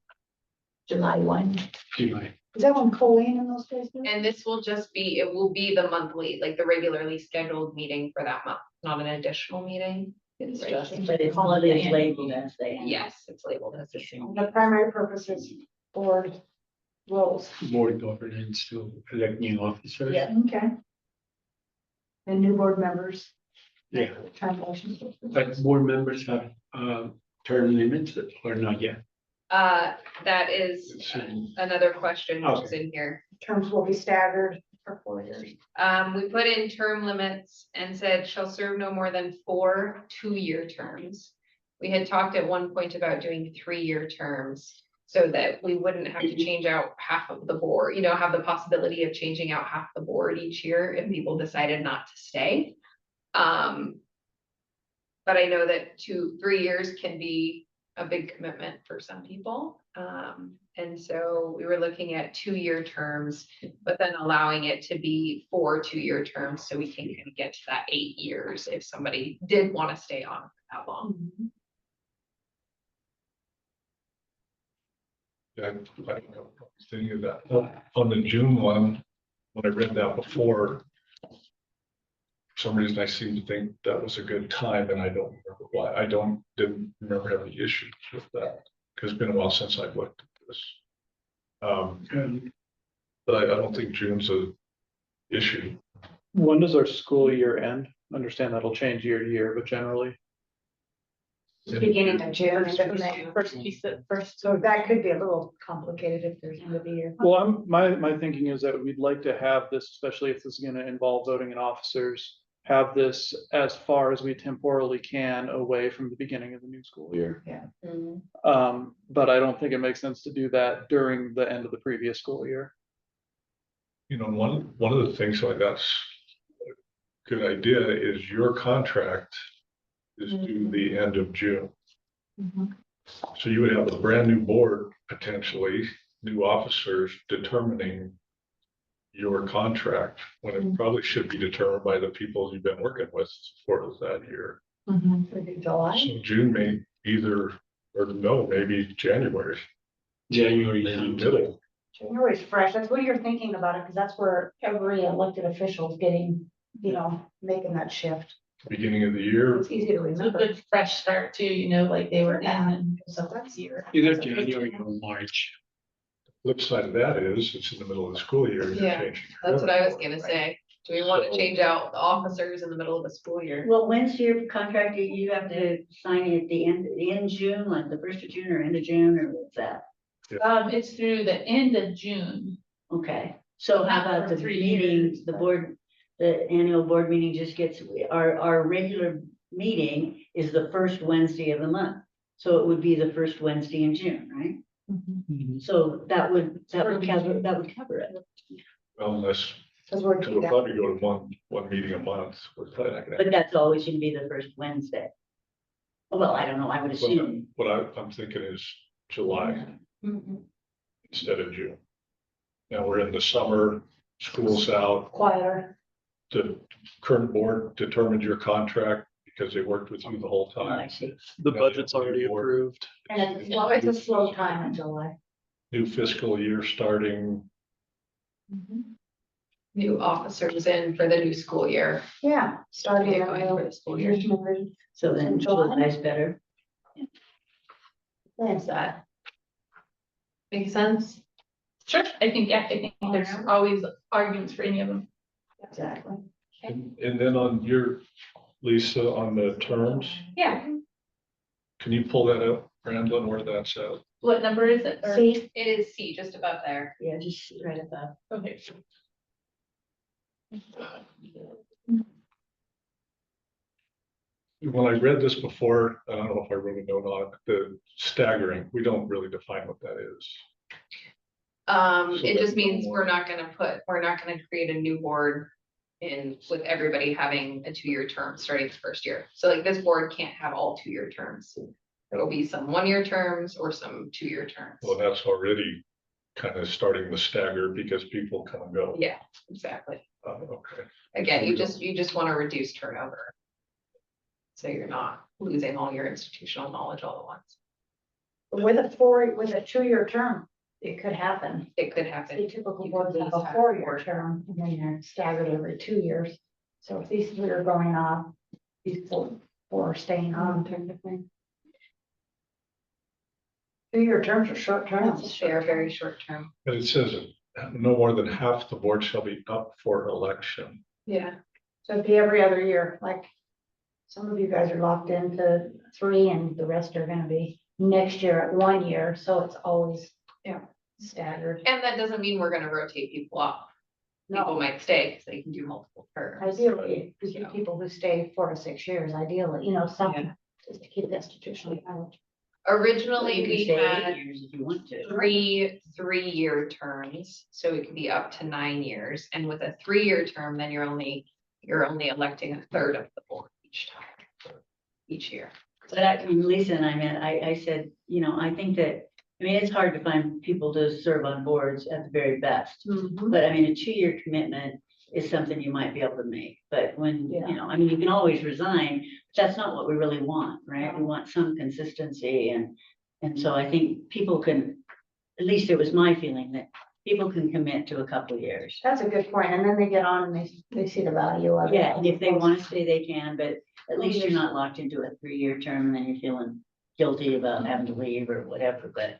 July 1. July. Is that when Colleen in those days? And this will just be, it will be the monthly, like the regularly scheduled meeting for that month, not an additional meeting. It's just, But it's holidays labeled as they. yes, it's labeled as a single. The primary purpose is board roles. Board governance to elect new officers. Yeah. Okay. And new board members. Yeah. Translations. But board members have term limits or not yet? That is another question which is in here. Terms will be staggered for 4 years. We put in term limits and said shall serve no more than 4 2-year terms. We had talked at one point about doing 3-year terms so that we wouldn't have to change out half of the board, have the possibility of changing out half the board each year if people decided not to stay. But I know that 3 years can be a big commitment for some people. And so we were looking at 2-year terms, but then allowing it to be 4 2-year terms so we can kind of get to that 8 years if somebody did want to stay on for that long. Yeah, I don't know, thinking of that, on the June one, when I read that before. For some reason, I seem to think that was a good time, and I don't remember why, didn't remember having any issues with that, because it's been a while since I've looked at this. But I don't think June's a issue. When does our school year end? Understand that'll change year to year, but generally. Beginning of June. First piece of first. So that could be a little complicated if there's end of the year. Well, my thinking is that we'd like to have this, especially if this is gonna involve voting in officers, have this as far as we temporally can away from the beginning of the new school year. But I don't think it makes sense to do that during the end of the previous school year. One of the things like that's a good idea is your contract is due the end of June. So you would have a brand new board, potentially, new officers determining your contract, when it probably should be determined by the people you've been working with for that year. July. So June may maybe January. January. Maybe middle. January's fresh. That's what you're thinking about it, because that's where every elected official is getting, making that shift. Beginning of the year. It's easy to It's a remember. good fresh start too, like they were in and so that's year. Either January or March. Flip side of that is, it's in the middle of the school year. You're Yeah, changing That's what I was board. gonna say. Do we want to change out the officers in the middle of the school year? Well, when's your contract? You have to sign it at the end, in June, like the 1st of June or end of June, or what's that? It's through the end of June. Okay, so how Not about for the 3 meeting, years, the but- board, the annual board meeting just gets, our regular meeting is the first Wednesday of the month. So it would be the first Wednesday in June, right? So that would cover it. Well, unless, Because we're. because we'll probably go to one meeting a month. We're probably not gonna. But that's always gonna be the first Wednesday. Well, I don't know, I would assume. What I'm thinking is July instead of June. Now we're in the summer, school's out, Quieter. the current board determined your contract because they worked with you the whole Oh, I time. see. The budget's already approved. And it's a slow time in July. New fiscal year starting, New officers in for the new school year. Yeah, starting. Yeah, going for the school year. So then July's better. Thanks, that. Makes sense? Sure. I think there's always arguments for any of them. Exactly. and then on your, Lisa, on the terms, Yeah, can you pull that up, Brandon, where that's at? What number is it? Or- See, it is C, just above there. Yeah, just right above. Okay. When I read this before, I don't know if I wrote a note on it, the staggering, we don't really define what that is. So It just that's no means more. we're not gonna create a new board in with everybody having a 2-year term starting the first year. So like this board can't have all 2-year terms. There will be some 1-year terms or some 2-year terms. Well, that's already kind of starting to stagger because people come and go. Yeah, exactly. Okay. Again, you just want to reduce turnover. So you're not losing all your institutional knowledge all at once. with a 2-year term, it could happen. It could The happen. typical You boards could have a lose half 4-year the term, and then they're staggered every 2 years. So if these 3 are going off, these 4 are staying on, kind of thing. 2-year terms are short terms. They are very short term. But it says no more than half the board shall be up for election. Yeah. So it'd be every other year, like some of you guys are locked into 3 and the rest are gonna be next year at 1 year, so it's always. Yeah. Staggered. And that doesn't mean we're gonna rotate people off. People No, might stay because they can do multiple terms. ideally, because you people who stay 4 to 6 years, ideally, some. Yeah. Just to keep the institutional knowledge. Originally, You can we say 8 had years if you want to. three-year terms, so it could be up to 9 years. And with a 3-year term, then you're only electing a third of the board each time, each year. But I mean, Lisa and I met, I said, you know, I think that, I mean, it's hard to find people to serve on boards at the very best. But I mean, a 2-year commitment is something you might be able to make. But when, Yeah. you know, I mean, you can always resign, but that's not what we really want, right? We want some consistency and so I think people can, at least it was my feeling that people can commit to a couple of years. That's a good point. And then they get on and they see the value of it. Yeah, and if they want to stay, they can, but at least you're not locked into a 3-year term and then you're feeling guilty about having to leave or whatever, but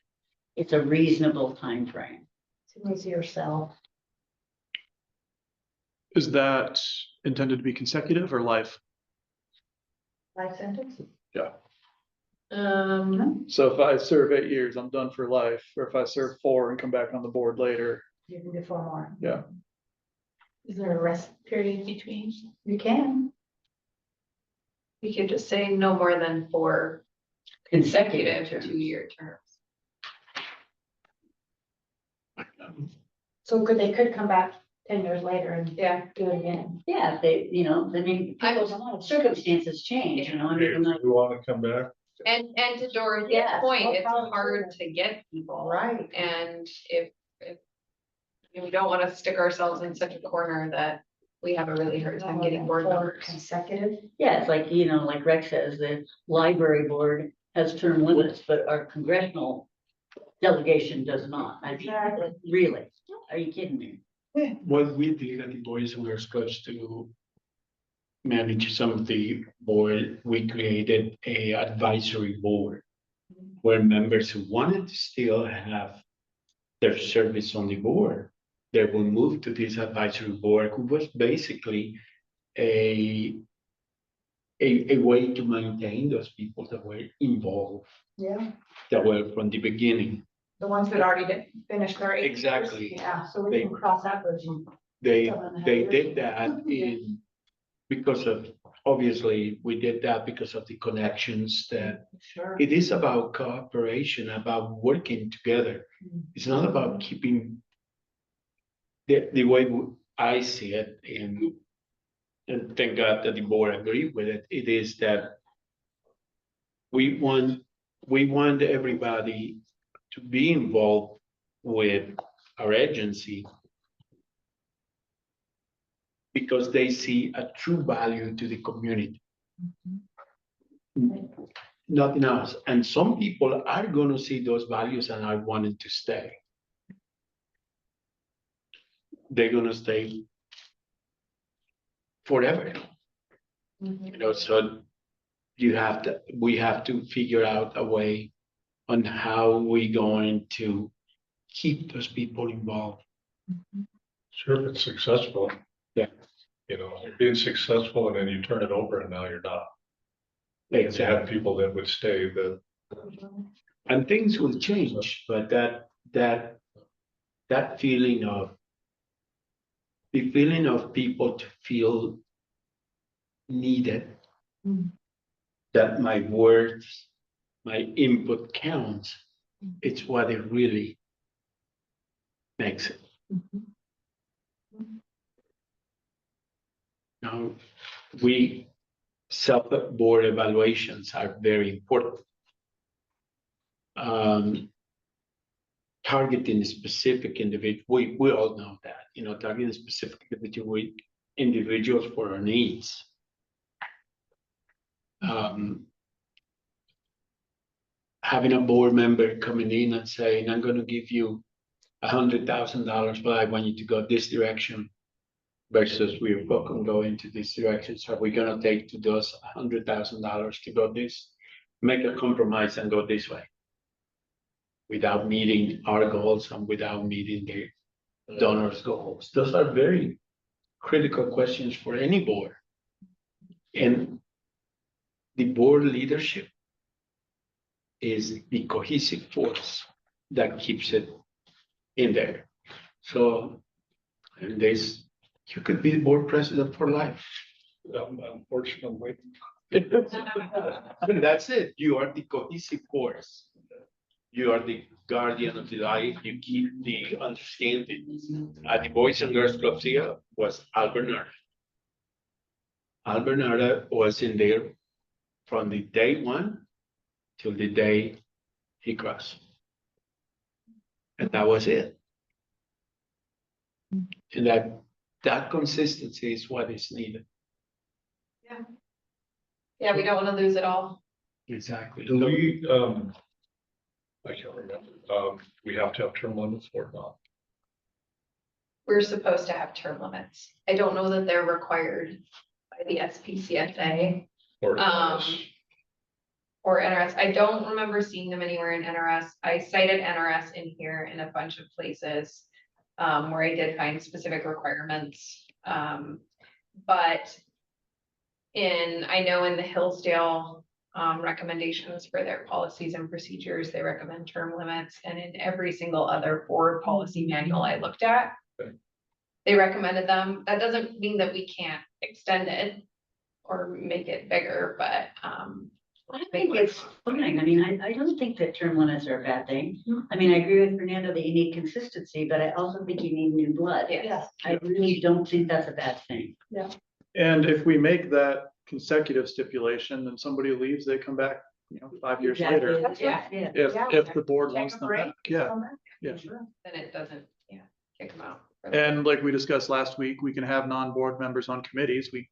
it's a reasonable time frame. To easier yourself. Is that intended to be consecutive or life? Life sentence? So if I serve 8 years, I'm done for life, or if I serve 4 and come back on the board later, You can do 4 more. yeah. Is there a rest period between? You can. We could just say no more than 4 Consecutive consecutive terms. 2-year terms. So they could come back 10 years later and Yeah. do it again. Yeah, if they, you know, I mean, people's circumstances change, you know, I mean, it might- You want to come back? And to Dorothy's Yes, point, well, it's probably hard true. to get people. Right. And if we don't want to stick ourselves in such a corner that we have a really hard time getting board 4 members. consecutive. yeah, it's like, you know, like Rex says, the library board has term limits, but our congressional delegation does not. I mean, Exactly. really, are you kidding me? What we did at the boys, we were supposed to manage some of the board, we created a advisory board where members who wanted to still have their service on the board, they will move to this advisory board, who was basically a way to maintain those people that were involved, Yeah. that were from the beginning. The ones that already did finish their 8 years. Exactly. Yeah, so we They- can cross that bridge. They, 7.5 they years. did that in, because of, obviously, we did that because of the connections that Sure. it is about cooperation, about working together. It's not about keeping the way I see it, and thank God that the board agreed with it. It is that we want everybody to be involved with our agency because they see a true value to the community. Nothing else. And some people are gonna see those values and are wanting to stay. They're gonna stay forever. You know, so we have to figure out a way on how we going to keep those people involved. Sure, if it's successful. Yeah. You know, you're being successful and then you turn it over and now you're not. And you have people that would stay that. And things will change, but that feeling of the feeling of people to feel needed, that my words, my input counts, it's what it really makes it. Now, self-board evaluations are very important. Targeting specific individual, we all know that, you know, targeting specific individuals for our needs. Having a board member coming in and saying, I'm gonna give you $100,000, but I want you to go this direction. Versus we're going to go into this direction, so we're gonna take to those $100,000 to go this, make a compromise and go this way. Without meeting our goals and without meeting the donors' goals. Those are very critical questions for any board. And the board leadership is the cohesive force that keeps it in there. So, and you could be board president for life. Unfortunately, And that's it. You are the cohesive force. You are the guardian of the life. You keep the understanding. At the Boys and Girls Club here was Al Bernard. Al Bernard was in there from the day one till the day he crossed. And that was it. And that consistency is what is needed. Yeah, we don't want to lose it all. Exactly. Do we, I can't remember, we have to have term limits or not? We're supposed to have term limits. I don't know that they're required by the SPCSA. Or Or NRS. I don't remember seeing them anywhere in NRS. I cited NRS in here in a bunch of places where I did find specific requirements. But I know in the Hillsdale recommendations for their policies and procedures, they recommend term limits. And in every single other board policy manual I looked at, they recommended them. That doesn't mean that we can't extend it or make it bigger, but I think it's fine. I mean, I don't think that term limits are a bad thing. I mean, I agree with Fernando that you need consistency, but I also think you need new blood. yes. I really don't think that's a bad thing. And if we make that consecutive stipulation, then somebody leaves, they come back, 5 years later. That's right. Yeah. If the board Take wants a them break, back, yeah. come back. Yeah. Then it doesn't, kick them out. And like we discussed last week, we can have non-board members on committees. We,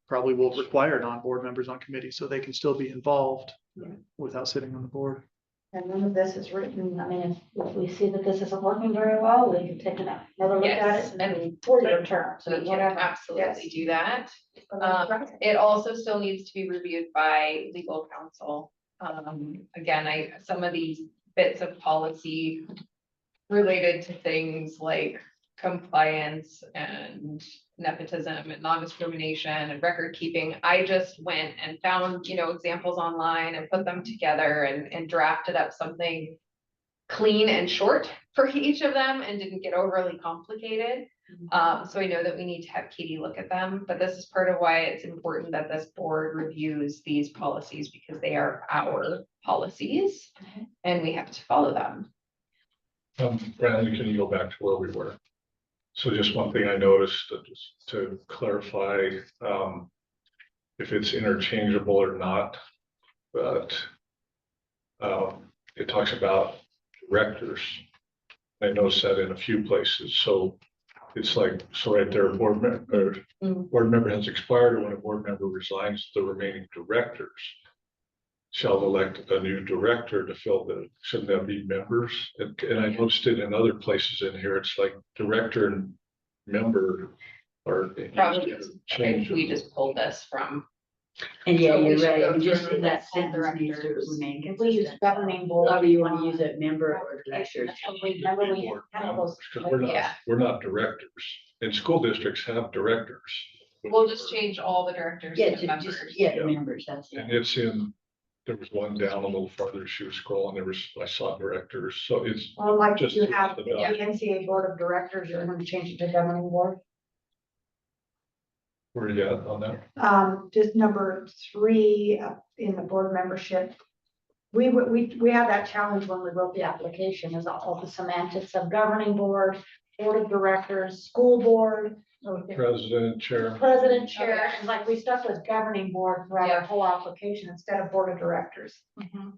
probably will require non-board members on committees so they can still be involved without sitting on the board. And none of this is written, I mean, if we see that this isn't working very well, we can take another look at Yes, it and and for your terms we or can whatever. absolutely Yes. do that. It also still needs to be reviewed by legal counsel. Again, some of these bits of policy related to things like compliance and nepotism and non-discrimination and record keeping. I just went and found, examples online and put them together and drafted up something clean and short for each of them and didn't get overly complicated. So I know that we need to have Katie look at them, but this is part of why it's important that this board reviews these policies because they are our policies and we have to follow them. Brandon, can you go back to where we were? So just one thing I noticed, just to clarify, if it's interchangeable or not, but it talks about directors. I noticed that in a few places, so it's like, so right there, board member has expired, or when a board member resigns, the remaining directors shall elect a new director to fill shouldn't that be members? And I noticed it in other places in here, it's like director and member are. Probably, Change. we just pulled this from. And yeah, So we you're should right. go And just through that all sentence needs to directors. remain We use consistent. governing board. However you want to use it, member or director. Remember we had those. Because we're not directors, and school districts have directors. We'll just change all the directors Yeah, to members. the members, that's it. And it's there was one down a little farther, she was scrolling, I saw directors, so it's. Well, like Just you to have the the dot. NCAA board of directors, you're going to change it to governing board. Where are you at on that? Just number 3 in the board membership. We had that challenge when we wrote the application, is all the semantics of governing board, board of directors, school board. President, chair. President, chair, and like we stuck with governing board throughout our Yeah. whole application instead of board of directors.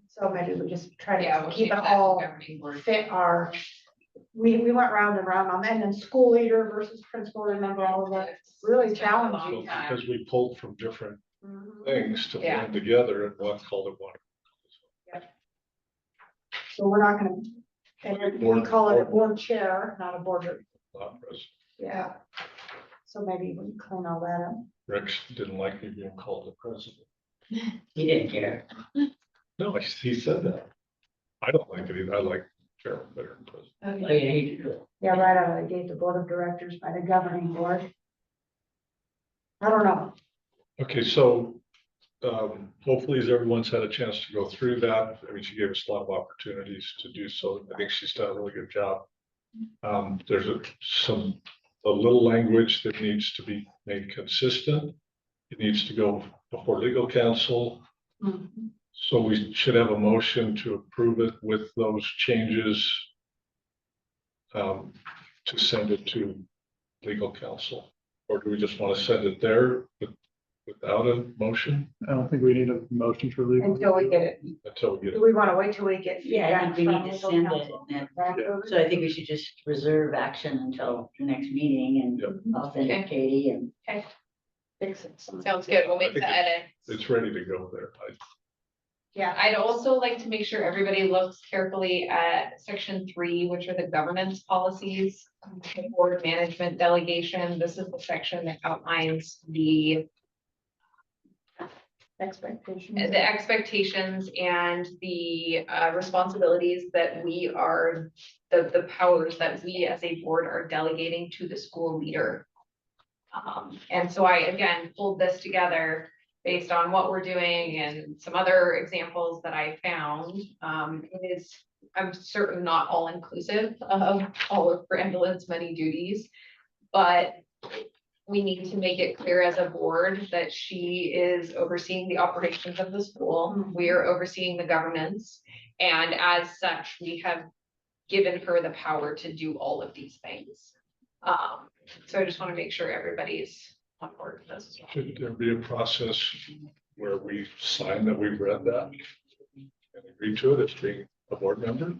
So maybe we just try Yeah, to we'll keep change it that to all governing board. fit our. We went round and round on that, and then school leader versus principal, remember all of that? It's Really been a long challenging. time. Because we pulled from different Mhm. things to Yeah. blend together and one called it one. So we're not gonna, and we call it a board chair, not a board, Not president. yeah. So maybe we can clean all that up. Rex didn't like me being called the president. He didn't care. No, he said that. I don't like it either. I like chairman better than president. Oh, yeah, he did. Yeah, right out of the gate, the board of directors by the governing board. I don't know. Okay, so hopefully as everyone's had a chance to go through that, I mean, she gave us a lot of opportunities to do so. I think she's done a really good job. There's a little language that needs to be made consistent it needs to go before legal counsel. Mhm. So we should have a motion to approve it with those changes. To send it to legal counsel, or do we just want to send it there without a motion I don't think we need a motion for legal. Until we get it, until we get do it? we want to wait till we get? Yeah, I feedback think we from need to legal send it counsel? and then, Back Yeah. over? so I think we should just reserve action until the next meeting Yep. and I'll send it to Katie and. Fix it. Sounds good. We'll make I think the edit. It's ready to go there. Yeah, I'd also like to make sure everybody looks carefully at section 3, which are the governance policies. The board management delegation. This is the section that outlines the expectations. expectations and the responsibilities that we are, the powers that we as a board are delegating to the school leader. And so I, again, pulled this together based on what we're doing and some other examples that I found. It is, I'm certain, not all inclusive of all of Grandolin's many duties, but we need to make it clear as a board that she is overseeing the operations of the school. We are overseeing the governance. And as such, we have given her the power to do all of these things. So I just want to make sure everybody's on board with this. Should there be a process where we sign that we've read that and agree to it as being a board member?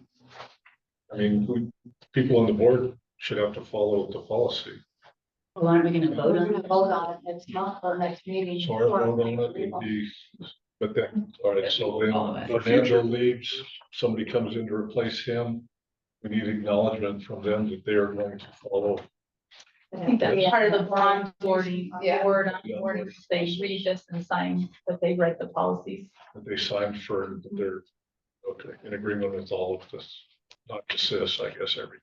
I mean, people on the board should have to follow the policy. Well, aren't we gonna vote We're on gonna it? vote on it next month or next meeting. So our vote on it would be, but then, all right, so then Fernando leaves, somebody comes in to replace him. We need acknowledgement from them that they are going to follow. I think that's part of the onboarding, Yeah. board onboarding, they read this and sign that they read the policies. That they signed for, that they're, okay, in agreement with all of this, not just this, I guess, every.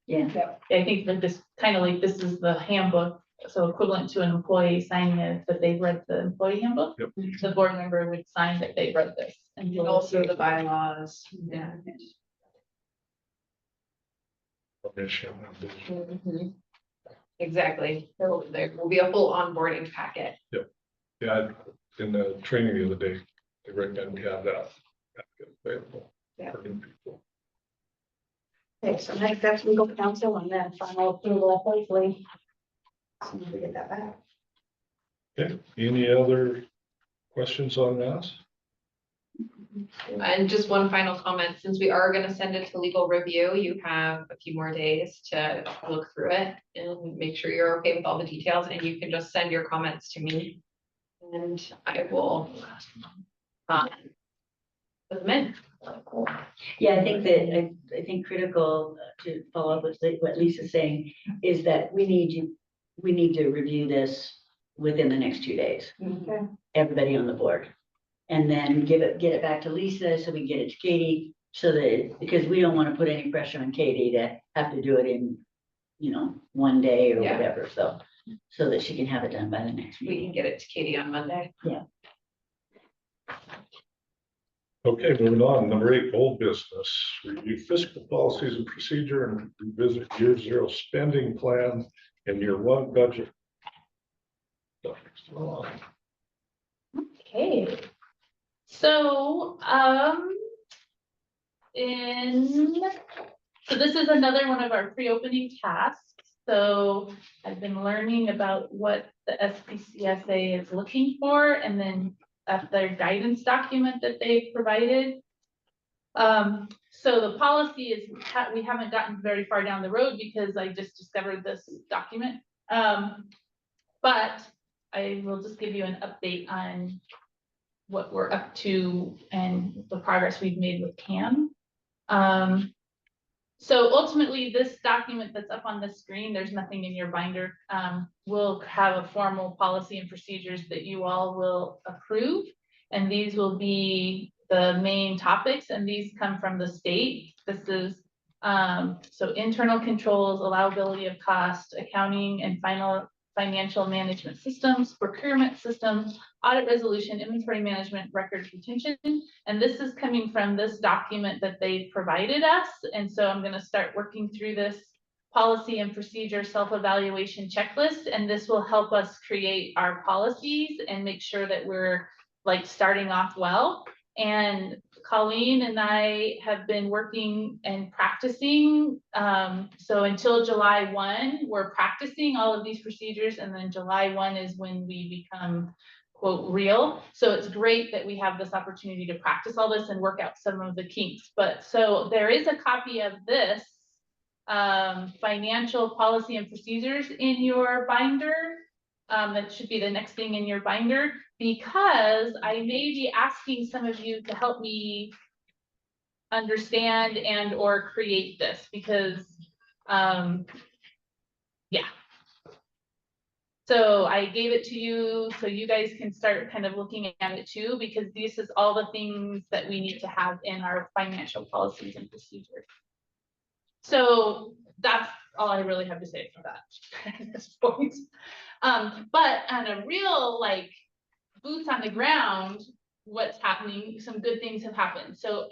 Yeah, I think that this kind of like, this is the handbook, so equivalent to an employee signing it, that they've read the employee handbook. Yep. The board member would sign that they read this. And And also the bylaws. Yeah. Permission. Exactly. There will be a full onboarding packet. Yeah, in the training the other day, they recommend we have that available. Yeah. For new people. Okay, so next steps legal counsel and then final approval, hopefully. As soon as we get that back. Okay, any other questions on that? And just one final comment, since we are gonna send it to legal review, you have a few more days to look through it and make sure you're okay with all the details, and you can just send your comments to me. And I will put them in. yeah, I think that, I think critical to follow up with what Lisa's saying is that we need to review this within the next 2 days. Okay. Everybody on the board. And then get it back to Lisa so we can get it to Katie, so that, because we don't want to put any pressure on Katie to have to do it in, 1 day or Yeah. whatever, so that she can have it done by the next We meeting. can get it to Katie on Monday. Okay, moving on, number 8, old business, review fiscal policies and procedure and revisit year 0 spending plan and year 1 budget. Okay. So, so this is another one of our pre-opening tasks. So I've been learning about what the SPCSA is looking for, and then their guidance document that they provided. So the policy is, we haven't gotten very far down the road because I just discovered this document. But I will just give you an update on what we're up to and the progress we've made with CAM. So ultimately, this document that's up on the screen, there's nothing in your binder, will have a formal policy and procedures that you all will approve. And these will be the main topics, and these come from the state. This is so internal controls, allowability of cost, accounting and financial management systems, procurement systems, audit resolution, inventory management, record retention. And this is coming from this document that they provided us. And so I'm going to start working through this policy and procedure self-evaluation checklist, and this will help us create our policies and make sure that we're like starting off well. And Colleen and I have been working and practicing. So until July 1, we're practicing all of these procedures, and then July 1 is when we become quote real. So it's great that we have this opportunity to practice all this and work out some of the kinks. But so there is a copy of this financial policy and procedures in your binder. That should be the next thing in your binder, because I may be asking some of you to help me understand and or create this, because yeah. So I gave it to you so you guys can start kind of looking at it too, because this is all the things that we need to have in our financial policies and procedures. So that's all I really have to say for that at this point. But on a real like boots on the ground, what's happening, some good things have happened. So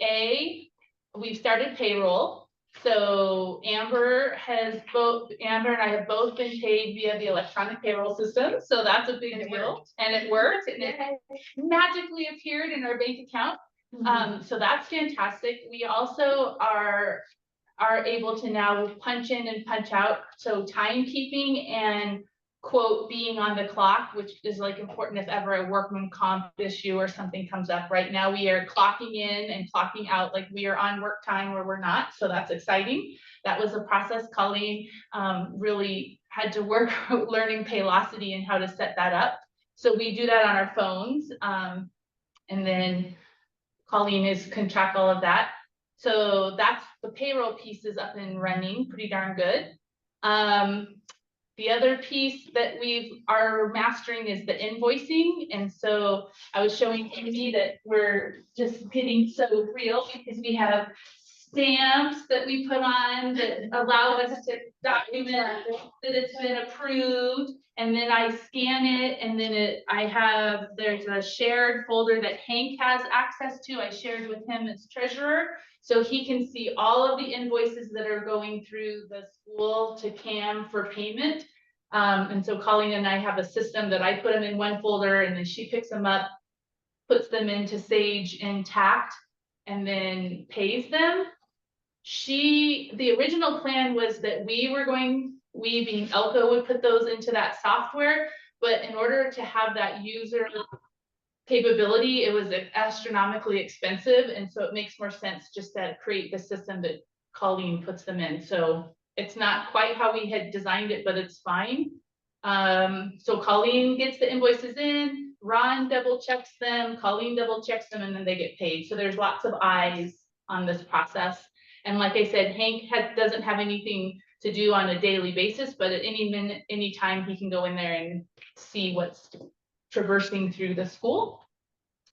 we've started payroll. So Amber and I have both been paid via the electronic payroll system. So that's a big deal. And it worked, and it magically appeared in our bank account. So that's fantastic. We also are able to now punch in and punch out. So timekeeping and quote being on the clock, which is like important if ever a workman comp issue or something comes up. Right now we are clocking in and clocking out, like we are on work time where we're not. So that's exciting. That was a process. Colleen really had to work learning Paylocity and how to set that up. So we do that on our phones. And then Colleen can track all of that. So that's the payroll piece is up and running pretty darn good. The other piece that we are mastering is the invoicing. And so I was showing Amy that we're just getting so real, because we have stamps that we put on that allow us to document that it's been approved. And then I scan it, and then there's a shared folder that Hank has access to. I shared with him as treasurer, so he can see all of the invoices that are going through the school to CAM for payment. And so Colleen and I have a system that I put them in one folder, and then she picks them up, puts them into Sage Intact, and then pays them. The original plan was that we being Elko would put those into that software, but in order to have that user capability, it was astronomically expensive. And so it makes more sense just to create the system that Colleen puts them in. So it's not quite how we had designed it, but it's fine. So Colleen gets the invoices in, Ron double checks them, Colleen double checks them, and then they get paid. So there's lots of eyes on this process. And like I said, Hank doesn't have anything to do on a daily basis, but at any minute, any time, he can go in there and see what's traversing through the school.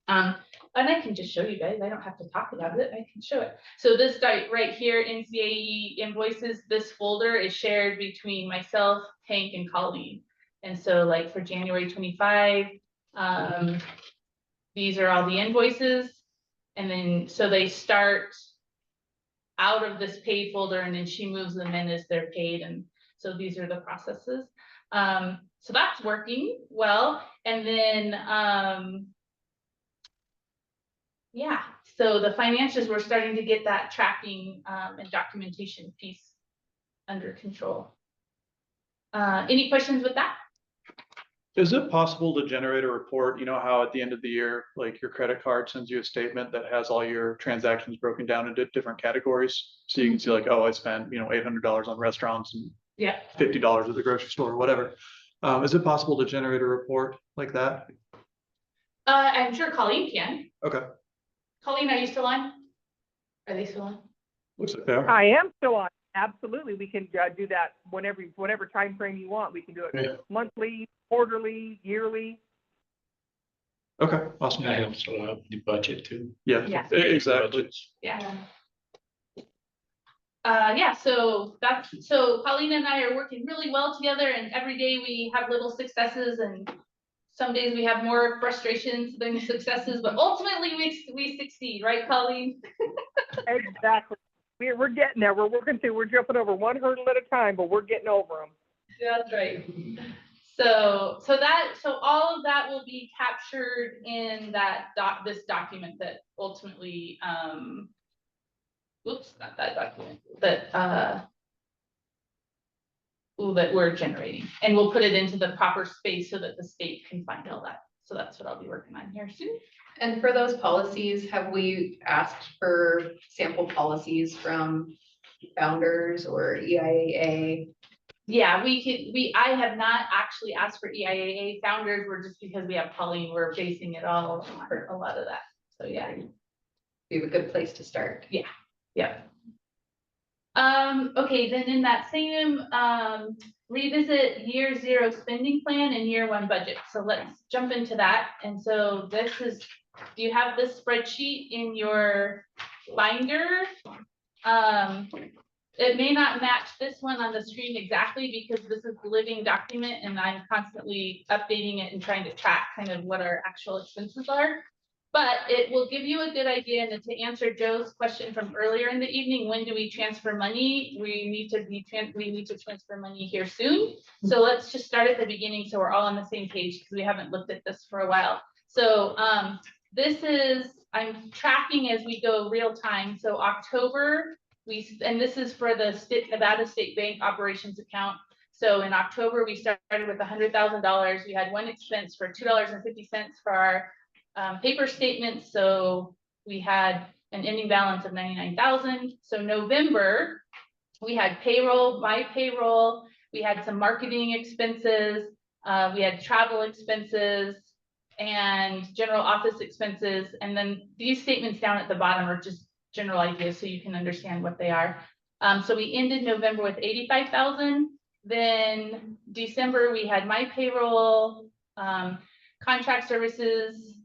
And I can just show you guys. I don't have to talk about it. I can show it. So this right here, NCAE invoices, this folder is shared between myself, Hank, and Colleen. And so like for January 25, these are all the invoices. And then so they start out of this paid folder, and then she moves them in as they're paid. And so these are the processes. So that's working well. And then yeah, so the financials, we're starting to get that tracking and documentation piece under control. Any questions with that? Is it possible to generate a report? You know how at the end of the year, like your credit card sends you a statement that has all your transactions broken down into different categories. So you can see like, oh, I spent, $800 on restaurants and Yeah, $50 at the grocery store or whatever. Is it possible to generate a report like that? I'm sure Colleen can. Okay. Colleen, are you still on? Are they still on? Looks like they are. I am still on. Absolutely, we can do that whatever time frame you want. We can do it Yeah. monthly, quarterly, yearly. Okay, awesome. That helps a lot with the budget too. Yeah, Yeah. exactly. Yeah. Yeah, so Colleen and I are working really well together, and every day we have little successes, and some days we have more frustrations than successes, but ultimately we succeed, right, Colleen? Exactly. We're getting there. We're working through, we're jumping over one hurdle at a time, but we're getting over them. That's right. So all of that will be captured in this document that ultimately, oops, not that document, that we're generating, and we'll put it into the proper space so that the state can find all that. So that's what I'll be working on here soon. And for those policies, have we asked for sample policies from Founders or E EIAA? Yeah, I have not actually asked for EIAA Founders. We're just because we have Pauline, we're basing it all on a lot of that. So yeah. Be a good place to start. Yeah. Okay, then in that same, revisit year 0 spending plan and year 1 budget. So let's jump into that. And so this is, do you have this spreadsheet in your binder? It may not match this one on the screen exactly because this is the living document and I'm constantly updating it and trying to track kind of what our actual expenses are. But it will give you a good idea, and to answer Joe's question from earlier in the evening, when do we transfer money? We need to transfer money here soon. So let's just start at the beginning so we're all on the same page because we haven't looked at this for a while. So this is, I'm tracking as we go real time. So October, and this is for the Nevada State Bank operations account. So in October, we started with $100,000. We had one expense for $2.50 for our paper statements. So we had an ending balance of 99,000. So November, we had payroll, my payroll, we had some marketing expenses, we had travel expenses and general office expenses. And then these statements down at the bottom are just general ideas so you can understand what they are. So we ended November with 85,000. Then December, we had my payroll, contract services,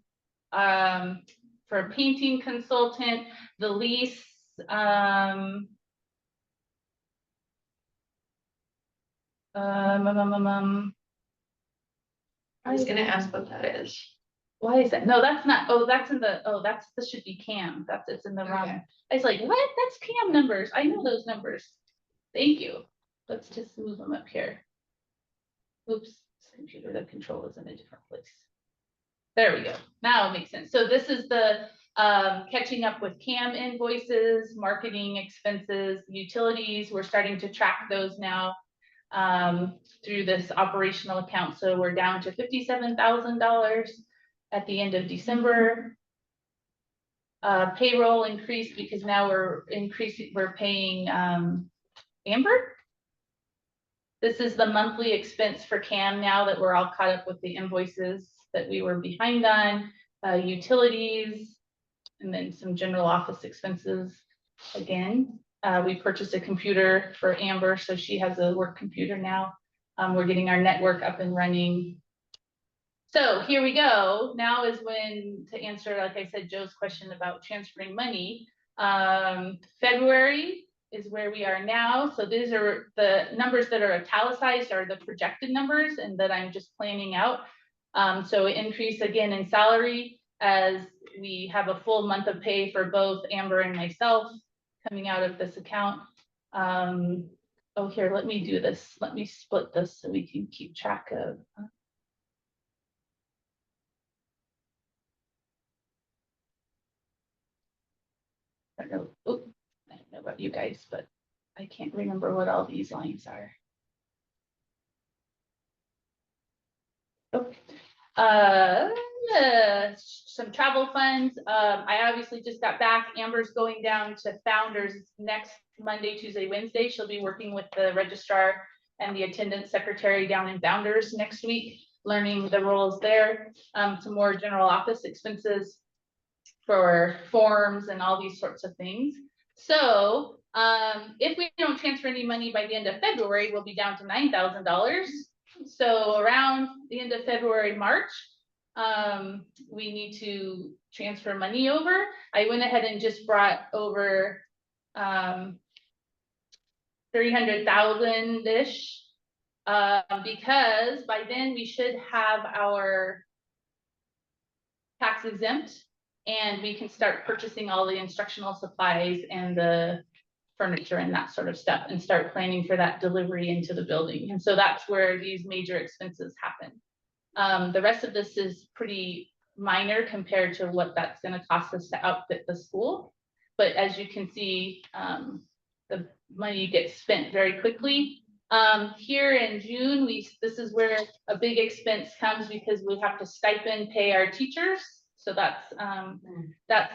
for a painting consultant, the lease, I was gonna ask what that is. Why is that? No, that's not. Oh, that's in the. Oh, this should be Cam. It's in the wrong. Okay. I was like, what? That's Cam numbers. I know those numbers. Thank you. Let's just move them up here. Oops, computer, the control is in a different place. There we go. Now it makes sense. So this is the catching up with CAM invoices, marketing expenses, utilities. We're starting to track those now through this operational account. So we're down to $57,000 at the end of December. Payroll increased because now we're paying Amber. This is the monthly expense for CAM now that we're all caught up with the invoices that we were behind on, utilities, and then some general office expenses. Again, we purchased a computer for Amber, so she has a work computer now. We're getting our network up and running. So here we go. Now is when to answer, like I said, Joe's question about transferring money. February is where we are now. So these are the numbers that are italicized are the projected numbers and that I'm just planning out. So increase again in salary as we have a full month of pay for both Amber and myself coming out of this account. Oh, here, let me do this. Let me split this so we can keep track of. I don't know. Oh, I don't know about you guys, but I can't remember what all these lines are. Oh, some travel funds. I obviously just got back. Amber's going down to Founders next Monday, Tuesday, Wednesday. She'll be working with the registrar and the attendance secretary down in Founders next week, learning the roles there. Some more general office expenses for forms and all these sorts of things. So if we don't transfer any money by the end of February, we'll be down to $9,000. So around the end of February, March, we need to transfer money over. I went ahead and just brought over 300,000-ish because by then we should have our tax exempt and we can start purchasing all the instructional supplies and the furniture and that sort of stuff and start planning for that delivery into the building. And so that's where these major expenses happen. The rest of this is pretty minor compared to what that's going to cost us to outfit the school. But as you can see, the money gets spent very quickly. Here in June, this is where a big expense comes because we have to stipend pay our teachers. So that's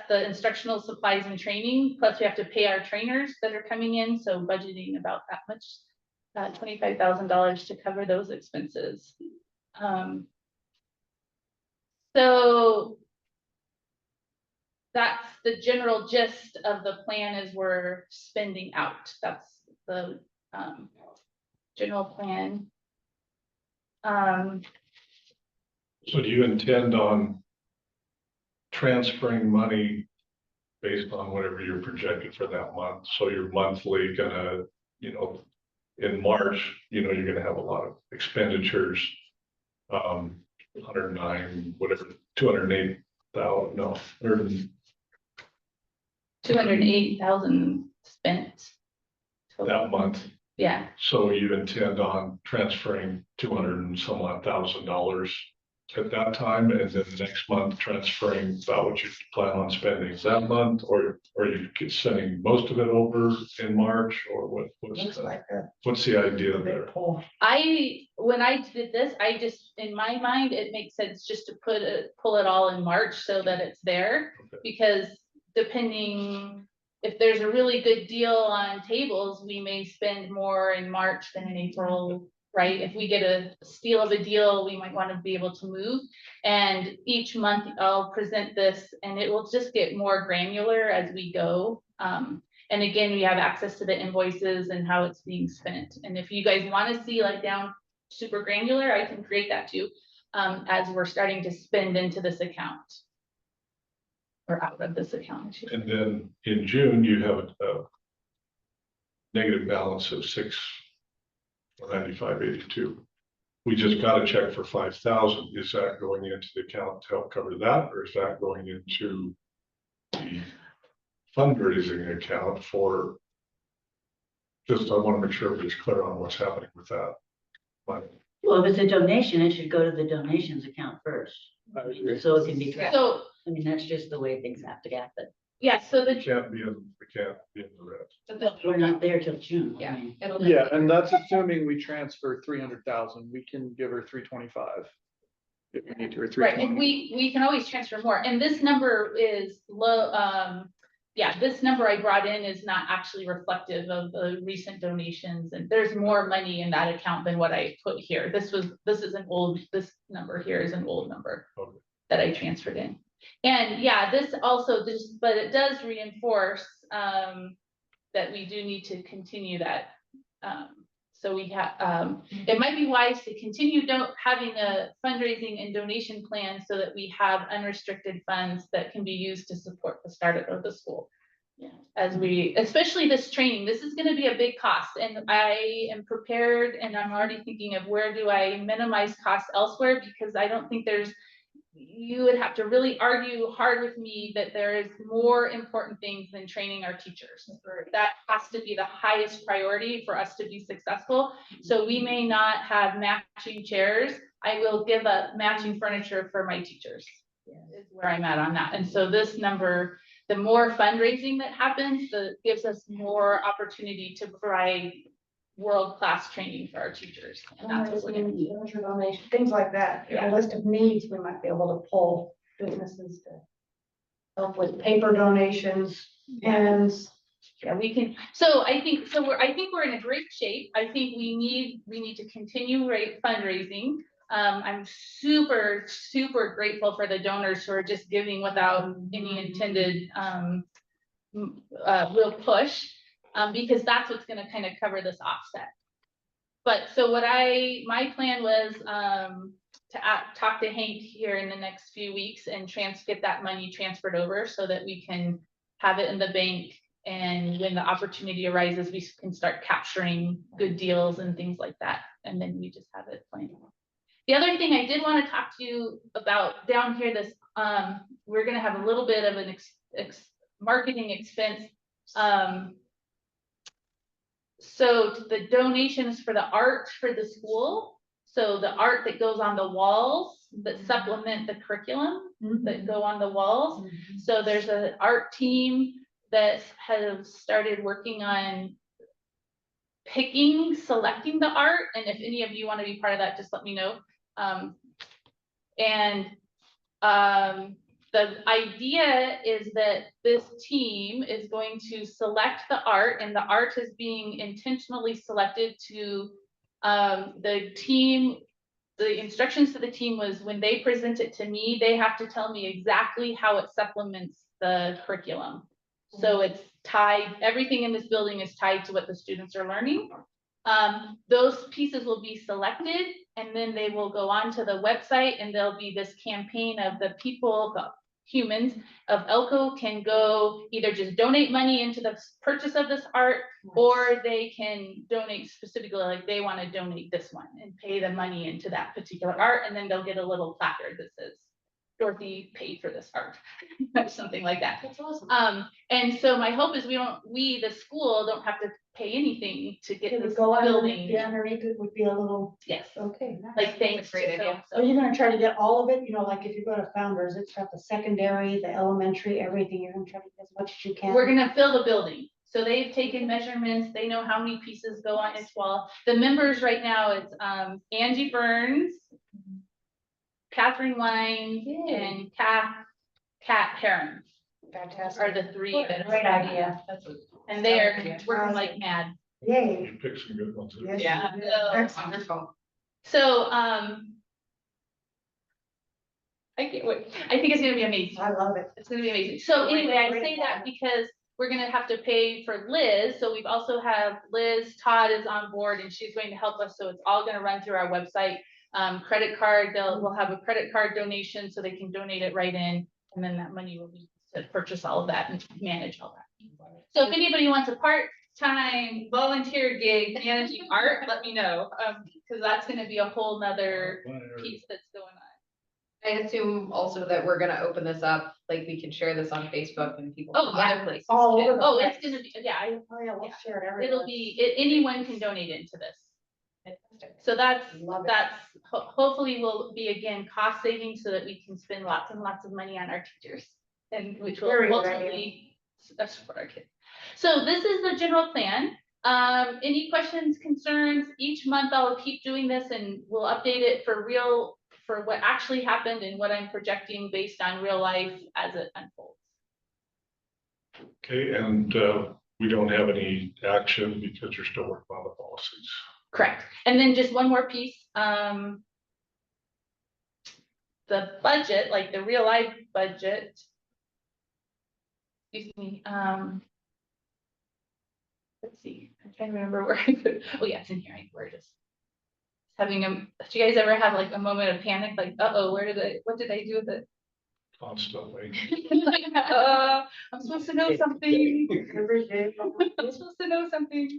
the instructional supplies and training. Plus we have to pay our trainers that are coming in. So budgeting about that much, $25,000 to cover those expenses. So that's the general gist of the plan as we're spending out. That's the general plan. So do you intend on transferring money based on whatever you're projected for that month? So you're monthly gonna, in March, you're gonna have a lot of expenditures. 109, whatever, 208,000, no, 208,000 spent. that month. Yeah. So you intend on transferring 200 and some odd $1,000 at that time, and then the next month transferring about what you plan on spending that month, or are you sending most of it over in March, or what's the idea there? When I did this, in my mind, it makes sense just to pull it all in March so that it's there. Okay. Because depending if there's a really good deal on tables, we may spend more in March than in April, right? If we get a steal of a deal, we might want to be able to move. And each month I'll present this and it will just get more granular as we go. And again, we have access to the invoices and how it's being spent. And if you guys want to see like down super granular, I can create that too, as we're starting to spend into this account. Or out of this account. And then in June, you have a negative balance of $695.82. We just got a check for 5,000. Is that going into the account to help cover that, or is that going into the fundraising account for? Just I want to make sure everybody's clear on what's happening with that. But, Well, if it's a donation, it should go to the donations account first. So it can be tracked. So I mean, that's just the way things have to happen. yeah, so we can't be in the red. We're not there till June. Yeah, I mean, Yeah, and that's assuming we transfer 300,000. We can give her 325 if we need to, or right, and 320. we can always transfer more. And this number is low. Yeah, this number I brought in is not actually reflective of the recent donations, and there's more money in that account than what I put here. This number here is an old number Okay. that I transferred in. And yeah, but it does reinforce that we do need to continue that. So we have, it might be wise to continue having a fundraising and donation plan so that we have unrestricted funds that can be used to support the startup of the school. Yeah, especially this training, this is going to be a big cost, and I am prepared and I'm already thinking of where do I minimize costs elsewhere, because I don't think you would have to really argue hard with me that there is more important things than training our teachers. That has to be the highest priority for us to be successful. So we may not have matching chairs. I will give up matching furniture for my teachers. Yeah, is where I'm at on that. And so this number, the more fundraising that happens, gives us more opportunity to provide world-class training for our teachers. And that's what we're going to do. Things like that, Yeah. a list of needs, we might be able to pull businesses to help with paper donations, pens. Yeah, we can. So I think we're in a great shape. I think we need to continue fundraising. I'm super, super grateful for the donors who are just giving without any intended real push. Because that's what's going to kind of cover this offset. But so my plan was to talk to Hank here in the next few weeks and get that money transferred over so that we can have it in the bank, and when the opportunity arises, we can start capturing good deals and things like that, and then we just have it planned. The other thing I did want to talk to you about down here, we're going to have a little bit of an marketing expense. So the donations for the art for the school, so the art that goes on the walls that supplement the curriculum that go on the walls. So there's an art team that has started working on selecting the art. And if any of you want to be part of that, just let me know. The idea is that this team is going to select the art, and the art is being intentionally selected to the team. The instructions to the team was when they present it to me, they have to tell me exactly how it supplements the curriculum. So it's tied, everything in this building is tied to what the students are learning. Those pieces will be selected, and then they will go onto the website, and there'll be this campaign of the people, the humans of Elko can go either just donate money into the purchase of this art, or they can donate specifically, like they want to donate this one and pay the money into that particular art, and then they'll get a little placard that says Dorothy paid for this art, something like that. That's awesome. And so my hope is we, the school, don't have to pay anything to get It would this go building. underneath it would be a little, Yes, okay. Nice. like thanks. That's a great to idea. Are you gonna try to get all of it? You know, like if you go to Founders, it's got the secondary, the elementary, everything. You're gonna try to get as much as you can. We're gonna fill the building. So they've taken measurements. They know how many pieces go on each wall. The members right now, it's Angie Burns, Catherine Wine, and Kat Heron Fantastic. are the three. What a that- great idea. And they are Yeah. working like mad. Yay. You picked some good ones. Yes, Yeah. you did. So- Excellent. Wonderful. So, I can't wait. I think it's gonna be amazing. I love it. It's gonna be amazing. So Great, anyway, I great say that plan. because we're gonna have to pay for Liz. So we've also have Liz, Todd is on board, and she's going to help us. So it's all gonna run through our website. Credit card, we'll have a credit card donation so they can donate it right in. And then that money will be to purchase all of that and manage all that. So if anybody wants a part-time volunteer gig managing art, let me know. Because that's gonna be a whole nother piece that's going on. I assume also that we're gonna open this up, like we can share this on Facebook and people. Oh, from yeah. other places All can- over the Oh, it's place. gonna be, yeah, Oh, yeah, we'll Yeah. share it everywhere. it'll be, anyone can donate into this. Fantastic. So that's, Love it. hopefully will be again, cost saving so that we can spend lots and lots of money on our teachers. And which will Very good ultimately support our kids. So this is the general plan. Any questions, concerns? Each month I'll keep doing this and we'll update it for what actually happened and what I'm projecting based on real life as it unfolds. Okay, and we don't have any action because you're still working on the policies. Correct. And then just one more piece, the budget, like the real life budget. Excuse me, let's see, I'm trying to remember where I put, oh yeah, it's in here, where it is. Having do you guys ever have like a moment of panic, like, uh-oh, what did I do with it? Constantly. Like, I'm supposed to know something. Every day. I'm supposed to know something.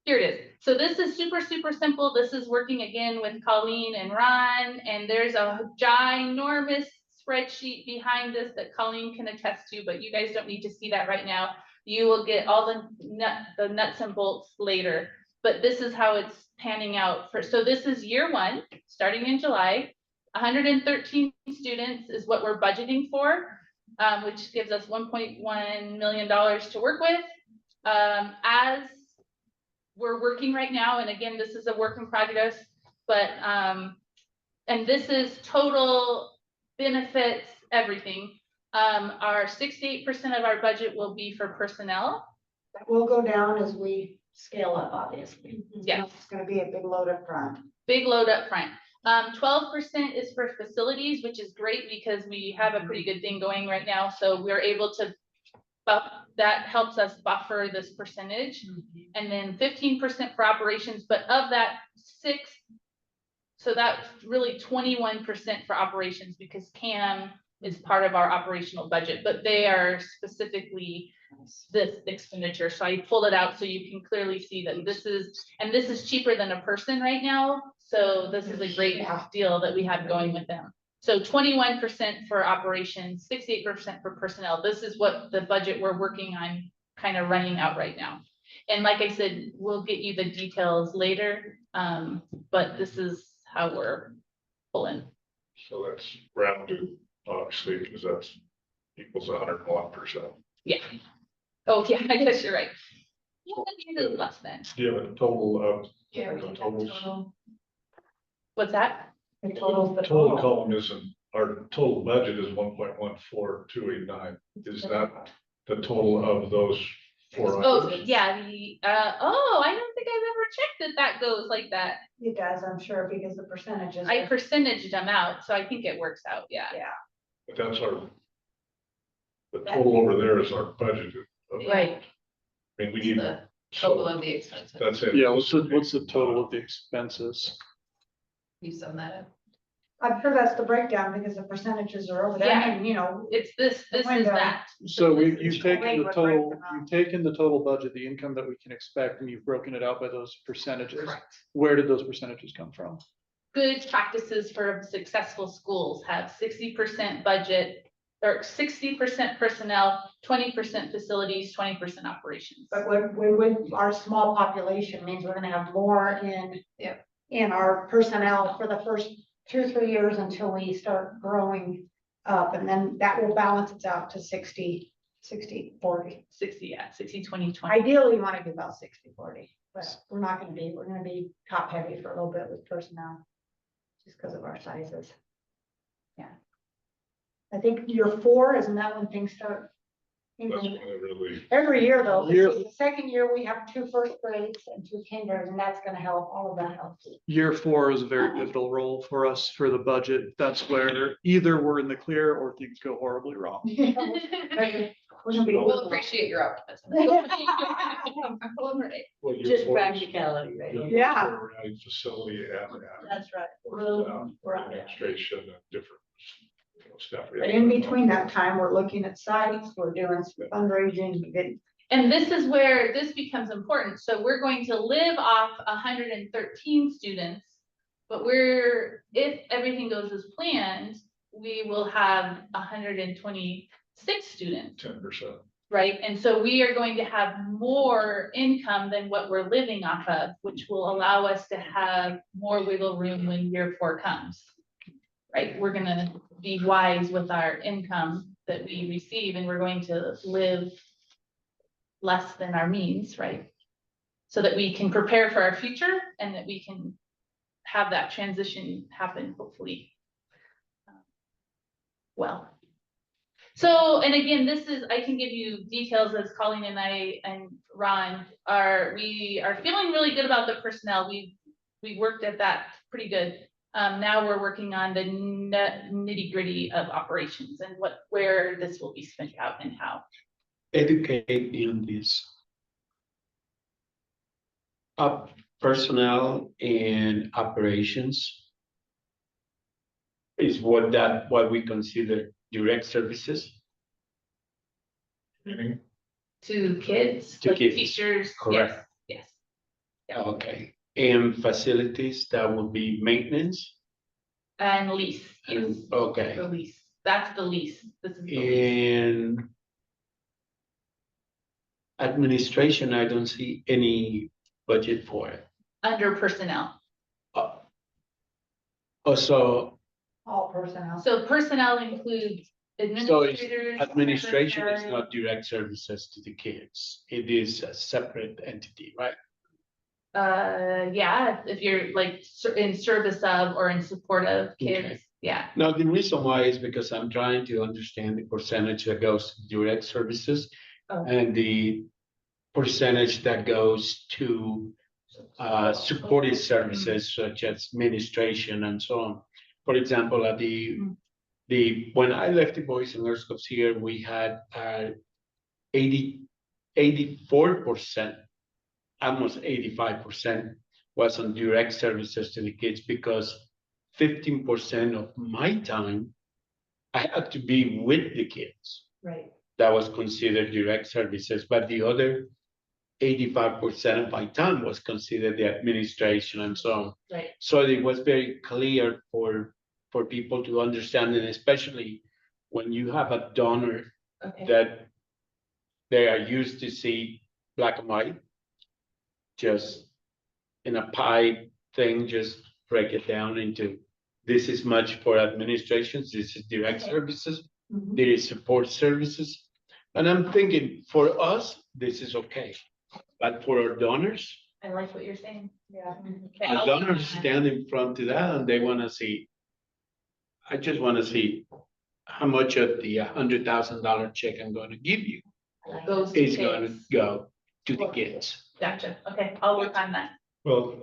Here it is. So this is super, super simple. This is working again with Colleen and Ron, and there's a ginormous spreadsheet behind this that Colleen can attest to, but you guys don't need to see that right now. You will get all the nuts and bolts later, but this is how it's panning out so this is year one, starting in July. 113 students is what we're budgeting for, which gives us $1.1 million to work with. As we're working right now, and again, this is a work in progress, but, and this is total benefits, everything. Our 68% of our budget will be for personnel. That will go down as we scale up, obviously. Yeah. It's gonna be a big load up front. Big load up front. 12% is for facilities, which is great because we have a pretty good thing going right now. So we're able to, that helps us buffer this percentage. And then 15% for operations, but of that so that's really 21% for operations because CAM is part of our operational budget, but they are specifically this expenditure. So I pulled it out so you can clearly see that this is cheaper than a person right now. So this is a great deal that we have going with them. So 21% for operations, 68% for personnel. This is what the budget we're working on kind of running out right now. And like I said, we'll get you the details later, but this is how we're pulling. So that's rounded, obviously, because that's equals 101%. Yeah. Oh, yeah, I guess you're right. Yeah, it is less than. Do you have a total of, Yeah, we the did that totals? total. What's that? The total's the Total total. column isn't, our total budget is 1.14289. Is that the total of those four? Oh, items? yeah, I don't think I've ever checked that goes like that. It does, I'm sure, because the percentages. I percentaged them out, so I think it works out, yeah. But that's our, the total over there is our budget. Right. I mean, we It's need, the total so of the expenses. that's it. Yeah, what's the total of the expenses? You sum that up. I'm sure that's the breakdown because the percentages are over there. I Yeah. mean, you know, It's this is window. that. So This is- you've taken the Wait, total, what breakdown? you've taken the total budget, the income that we can expect, and you've broken it out by those percentages. Correct. Where did those percentages come from? Good practices for successful schools have 60% budget or 60% personnel, 20% facilities, 20% operations. but with our small population means we're gonna have more in. Yep. In our personnel for the first 2-3 years until we start growing up, and then that will balance it out to 60-40. 60, yeah, 60, 20, 20. Ideally, you want to be about 60-40, but we're gonna be top heavy for a little bit with personnel. Just because of our sizes. Yeah. I think year 4, isn't that when things start? That's when it really, Every year though, Year- the second year we have 2 first grades and 2 kinders, and that's gonna help, all of that helps. Year 4 is a very pivotal role for us for the budget. That's where either we're in the clear or things go horribly wrong. We're gonna be. We'll appreciate your optimism. well, your Just force- practicality, right? your Yeah. force adding facility and. That's right. Administration and different, stuff. But in between that time, we're looking at sites, we're doing some fundraising, And this is where this becomes important. So we're going to live off 113 students. But if everything goes as planned, we will have 126 students, 10%. right? And so we are going to have more income than what we're living off of, which will allow us to have more wiggle room when year 4 comes. Right? We're gonna be wise with our income that we receive, and we're going to live less than our means, right? So that we can prepare for our future and that we can have that transition happen, hopefully. Well. So, and again, I can give you details as Colleen and I and Ron we are feeling really good about the personnel. We worked at that pretty good. Now we're working on the nitty gritty of operations and where this will be spent out and how. Educate me on this. Personnel and operations is what we consider direct services. Meaning, To kids, To like kids, teachers. correct. Yes. Yeah. Okay, and facilities, that would be maintenance, And lease. and, Yes. okay, The lease. That's the lease. This is the lease. and administration, I don't see any budget for it. Under personnel. Also, all personnel. So personnel includes so it's administrators. administration is secretary. not direct services to the kids, it is a separate entity, right? Yeah, if you're like in service of or in support of kids, Okay. yeah. Now, the reason why is because I'm trying to understand the percentage that goes to direct services Oh. and the percentage that goes to supportive services such as administration and so on. For example, at when I left the Boys and Girls Clubs here, we had 84%, almost 85% was on direct services to the kids because 15% of my time I had to be with the kids. Right. That was considered direct services, but the other 85% of my time was considered the administration and so on. Right. So it was very clear for people to understand, and especially when you have a donor Okay. that they are used to see black and white. just in a pie thing, just break it down into, this is much for administrations, this is direct services, Mhm. there is support services. And I'm thinking, for us, this is okay, but for our donors, I like what you're saying. Yeah. Okay, our I'll- donors stand in front of that and they wanna see. I just wanna see how much of the $100,000 check I'm gonna give you Goes to is gonna kids. go to the kids. Gotcha, okay, I'll work on that. Well,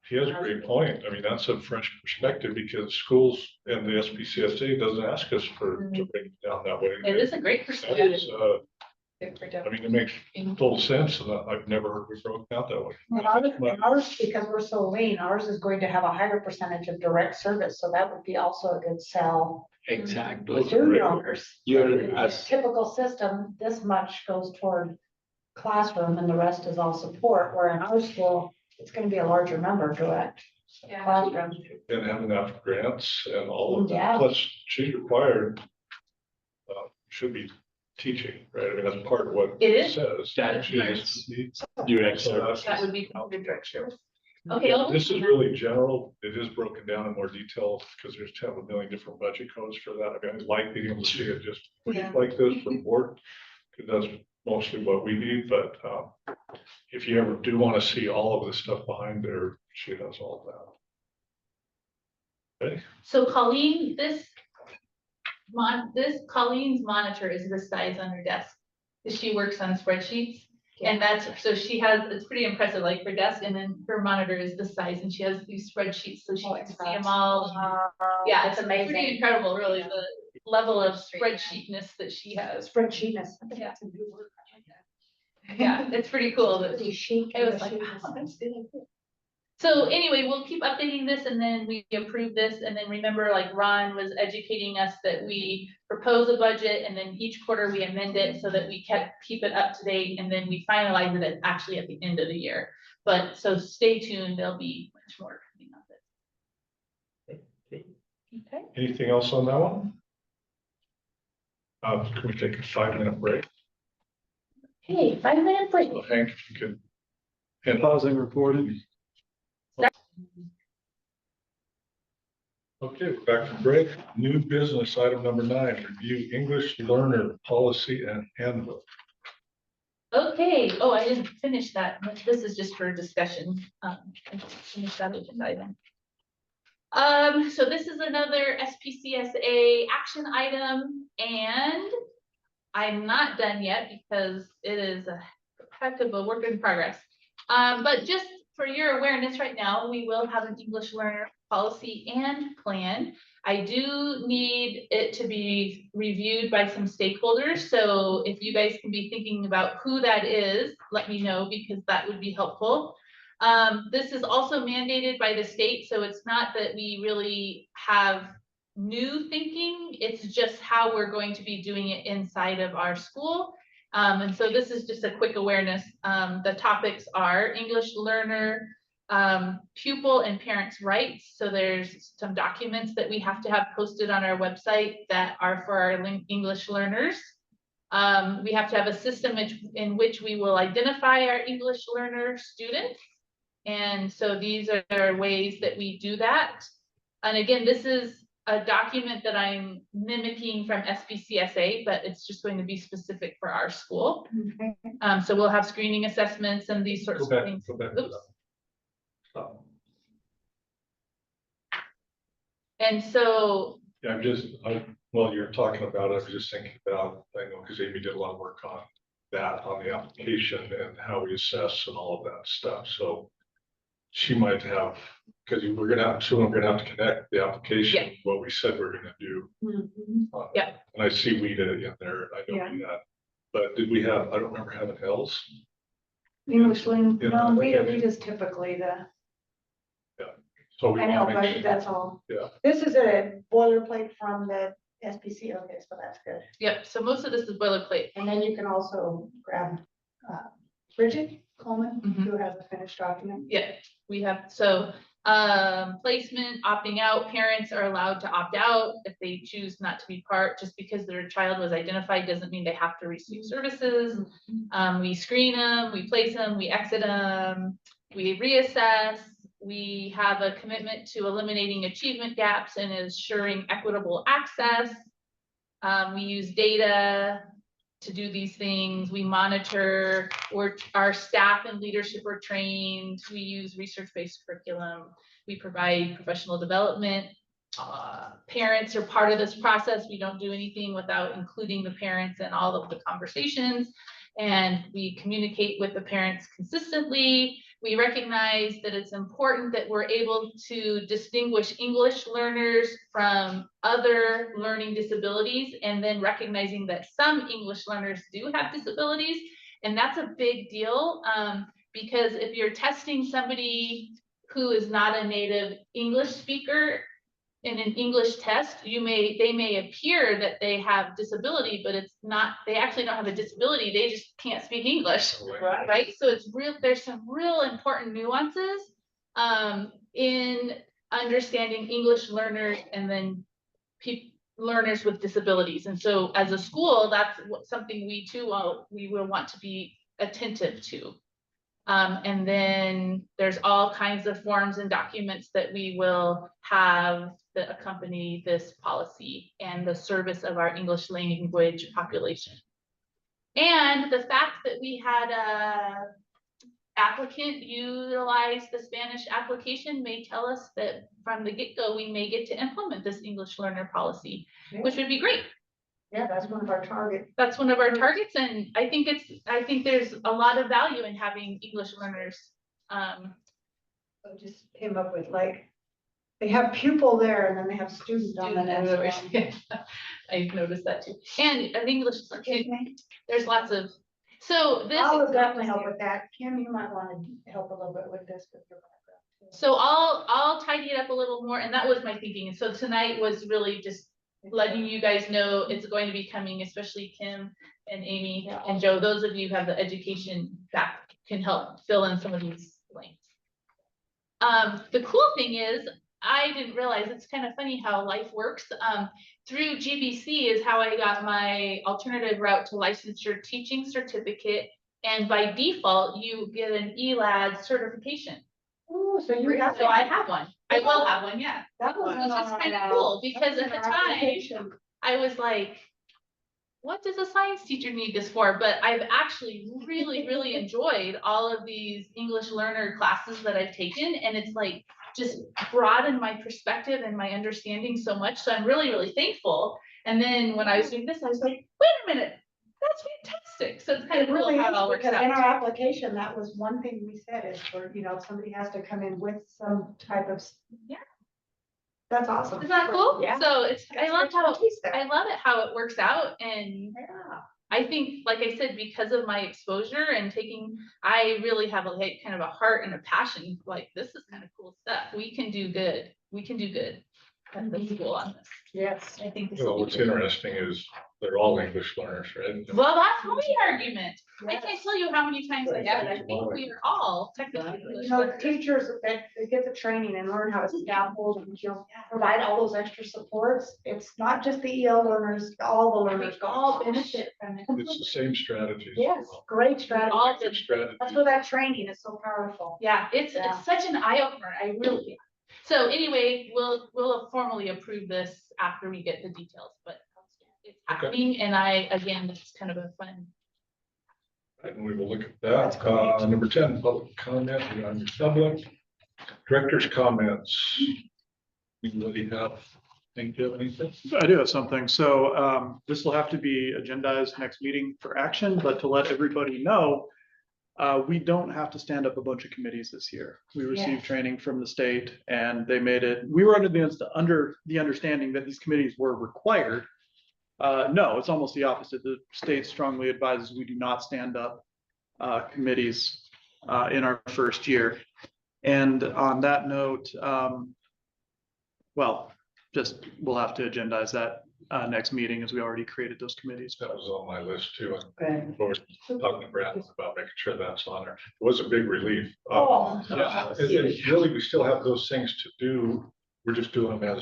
he has a great point. I mean, that's a fresh perspective because schools and the SPCSA doesn't ask us to break it down that way. It is a great That perspective. is, I mean, it makes total sense, and I've never heard it broken out that way. And ours, because we're so lean, ours is going to have a higher percentage of direct service, so that would be also a good sell Exactly. to donors. You're In a as, typical system, this much goes toward classroom and the rest is all support, where in our school, it's gonna be a larger number direct Yeah. classroom. And having that for grants and all of Yeah. that, plus she's required, should be teaching, right? I mean, that's part of what It it is. says. That She has is- to be- direct So service. That would be considered direct service. Okay. I'll This work is on that. really general. It is broken down in more detail because there's 10 million different budget codes for that. I mean, I like being able to see it just Yeah. like this for the board. Because that's mostly what we need, but if you ever do want to see all of the stuff behind there, she has all of that. Okay, So Colleen, Colleen's monitor is this size on her desk. She works on spreadsheets. And so she has, it's pretty impressive, like her desk, and then her monitor is this size, and she has these spreadsheets, so she Oh, can it's see them fast. all. Yeah, That's it's pretty amazing. incredible, really, Yeah. the level of spreadsheetness that she has. Spreadsheetness. Yeah. That's a new word. I like that. Yeah, it's pretty cool. that- Pretty chic. It was like, wow, that's good. So anyway, we'll keep updating this and then we approve this. And then remember, like Ron was educating us that we propose a budget and then each quarter we amend it so that we keep it up to date. And then we finalize it actually at the end of the year. But so stay tuned, there'll be much more coming up. Okay. anything else on that one? Can we take a 5-minute break? Hey, 5-minute break. So Hank, if you could. And Pausing recording. okay, we're back from break. New business item number 9, review English learner policy and handbook. Okay, oh, I didn't finish that. This is just for discussion. I finished that agenda item. So this is another SPCSA action item and I'm not done yet because it is a heck of a work in progress. But just for your awareness right now, we will have an English learner policy and plan. I do need it to be reviewed by some stakeholders. So if you guys can be thinking about who that is, let me know because that would be helpful. This is also mandated by the state, so it's not that we really have new thinking, it's just how we're going to be doing it inside of our school. And so this is just a quick awareness. The topics are English learner, pupil and parents' rights. So there's some documents that we have to have posted on our website that are for our English learners. We have to have a system in which we will identify our English learner students. And so these are ways that we do that. And again, this is a document that I'm mimicking from SBCSA, but it's just going to be specific for our school. Okay. So we'll have screening assessments and these sorts Go of back, things. go back to Oops. that. Stop. And so, Yeah, I'm just, while you're talking about it, I was just thinking about, I know, because Amy did a lot of work on that, on the application and how we assess and all of that stuff, so she might have, because we're gonna have, soon we're gonna have to connect the application, Yeah. what we said we're gonna do. on it. Yeah. And I see we did it in there, I know we had, but did we have, I don't remember having else. English language, Yeah, no, we okay. just typically So we I know, want to make but that's all. Yeah. This is a boilerplate from the SPC, okay, so that's good. yep, so most of this is boilerplate. And then you can also grab Bridget Coleman, Mhm. who has a finished document. Yeah, we have, so, placement, opting out, parents are allowed to opt out if they choose not to be part, just because their child was identified doesn't mean they have to receive services. We screen them, we place them, we exit them. we reassess, we have a commitment to eliminating achievement gaps and ensuring equitable access. We use data to do these things. We monitor, our staff and leadership are trained. We use research-based curriculum. We provide professional development. Parents are part of this process. We don't do anything without including the parents in all of the conversations. And we communicate with the parents consistently. We recognize that it's important that we're able to distinguish English learners from other learning disabilities, and then recognizing that some English learners do have disabilities. And that's a big deal, because if you're testing somebody who is not a native English speaker in an English test, they may appear that they have disability, but it's not, they actually don't have a disability, they just can't speak English, right? So there's some real important nuances in understanding English learners and then learners with disabilities. And so as a school, that's something we will want to be attentive to. And then there's all kinds of forms and documents that we will have that accompany this policy and the service of our English language population. And the fact that we had a applicant utilize the Spanish application may tell us that from the get-go, we may get to implement this English learner policy, which would be great. Yeah, that's one of our targets. That's one of our targets, and I think there's a lot of value in having English learners. I just came up with they have pupil there and then they have student on the next one. I've noticed that too. And an English, there's lots of, so this. I will definitely help with that. Kim, you might want to help a little bit with this with your background. So I'll tidy it up a little more, and that was my thinking. And so tonight was really just letting you guys know it's going to be coming, especially Kim and Amy and Joe. Those of you who have the education that can help fill in some of these blanks. The cool thing is, I didn't realize, it's kind of funny how life works. Through GBC is how I got my alternative route to licensure teaching certificate. And by default, you get an ELAD certification. Oh, so you have So I have one. I will have one, yeah. That was kind of cool, because at the time I was like, what does a science teacher need this for? But I've actually really enjoyed all of these English learner classes that I've taken, and it's like just broadened my perspective and my understanding so much. So I'm really thankful. And then when I was doing this, I was like, wait a minute, that's fantastic. So it's kind of really cool how it all works because out. in our application, that was one thing we said is for, if somebody has to come in with some type of. Yeah. That's awesome. Isn't that cool? Yeah. So I love it how it works out. And Yeah. I think, like I said, because of my exposure and I really have kind of a heart and a passion, like this is kind of cool stuff. We can do good. We can do good at the school on this. Yes. I think this Well, will be what's good. interesting is they're all English learners, right? Well, that's my argument. I Yes. can't tell you how many times I said, I think we are all technically English learners. Teachers that get the training and learn how to scaffold and provide all those extra supports. It's not just the EL learners, all the learners all benefit from it. It's the same strategies. Yes, great strategy. All Good strategy. That's where that training is so powerful. Yeah, it's Yeah. such an eye opener. So anyway, we'll formally approve this after we get the details, but it's happening. And again, it's kind of a fun. And we will look at that. Number 10, public comment on your subject. Director's comments. Anybody think you have anything? I do have something. So this will have to be agendized next meeting for action, but to let everybody know, we don't have to stand up a bunch of committees this year. We received training from the state and they made it, we were under the understanding that these committees were required. No, it's almost the opposite. The state strongly advises we do not stand up committees in our first year. And on that note, we'll have to agendize that next meeting as we already created those committees. That was on my list too. Okay. We're talking to Brad about making sure that's on there. It was a big relief. Oh. Really, we still have those things to do. We're just doing them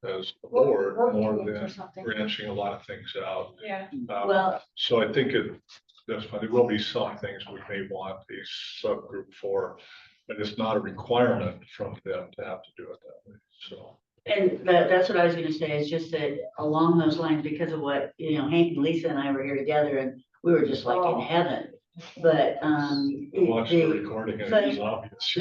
as a board more than branching a lot of things out. Yeah. Well, So I think that's fine. There will be some things we may want a subgroup for. but it's not a requirement from them to have to do it that way, so. And that's what I was gonna say, it's just that along those lines, because of what, Hank and Lisa and I were here together and we were just like in heaven. But, Watch the the, recording and but- it's obvious.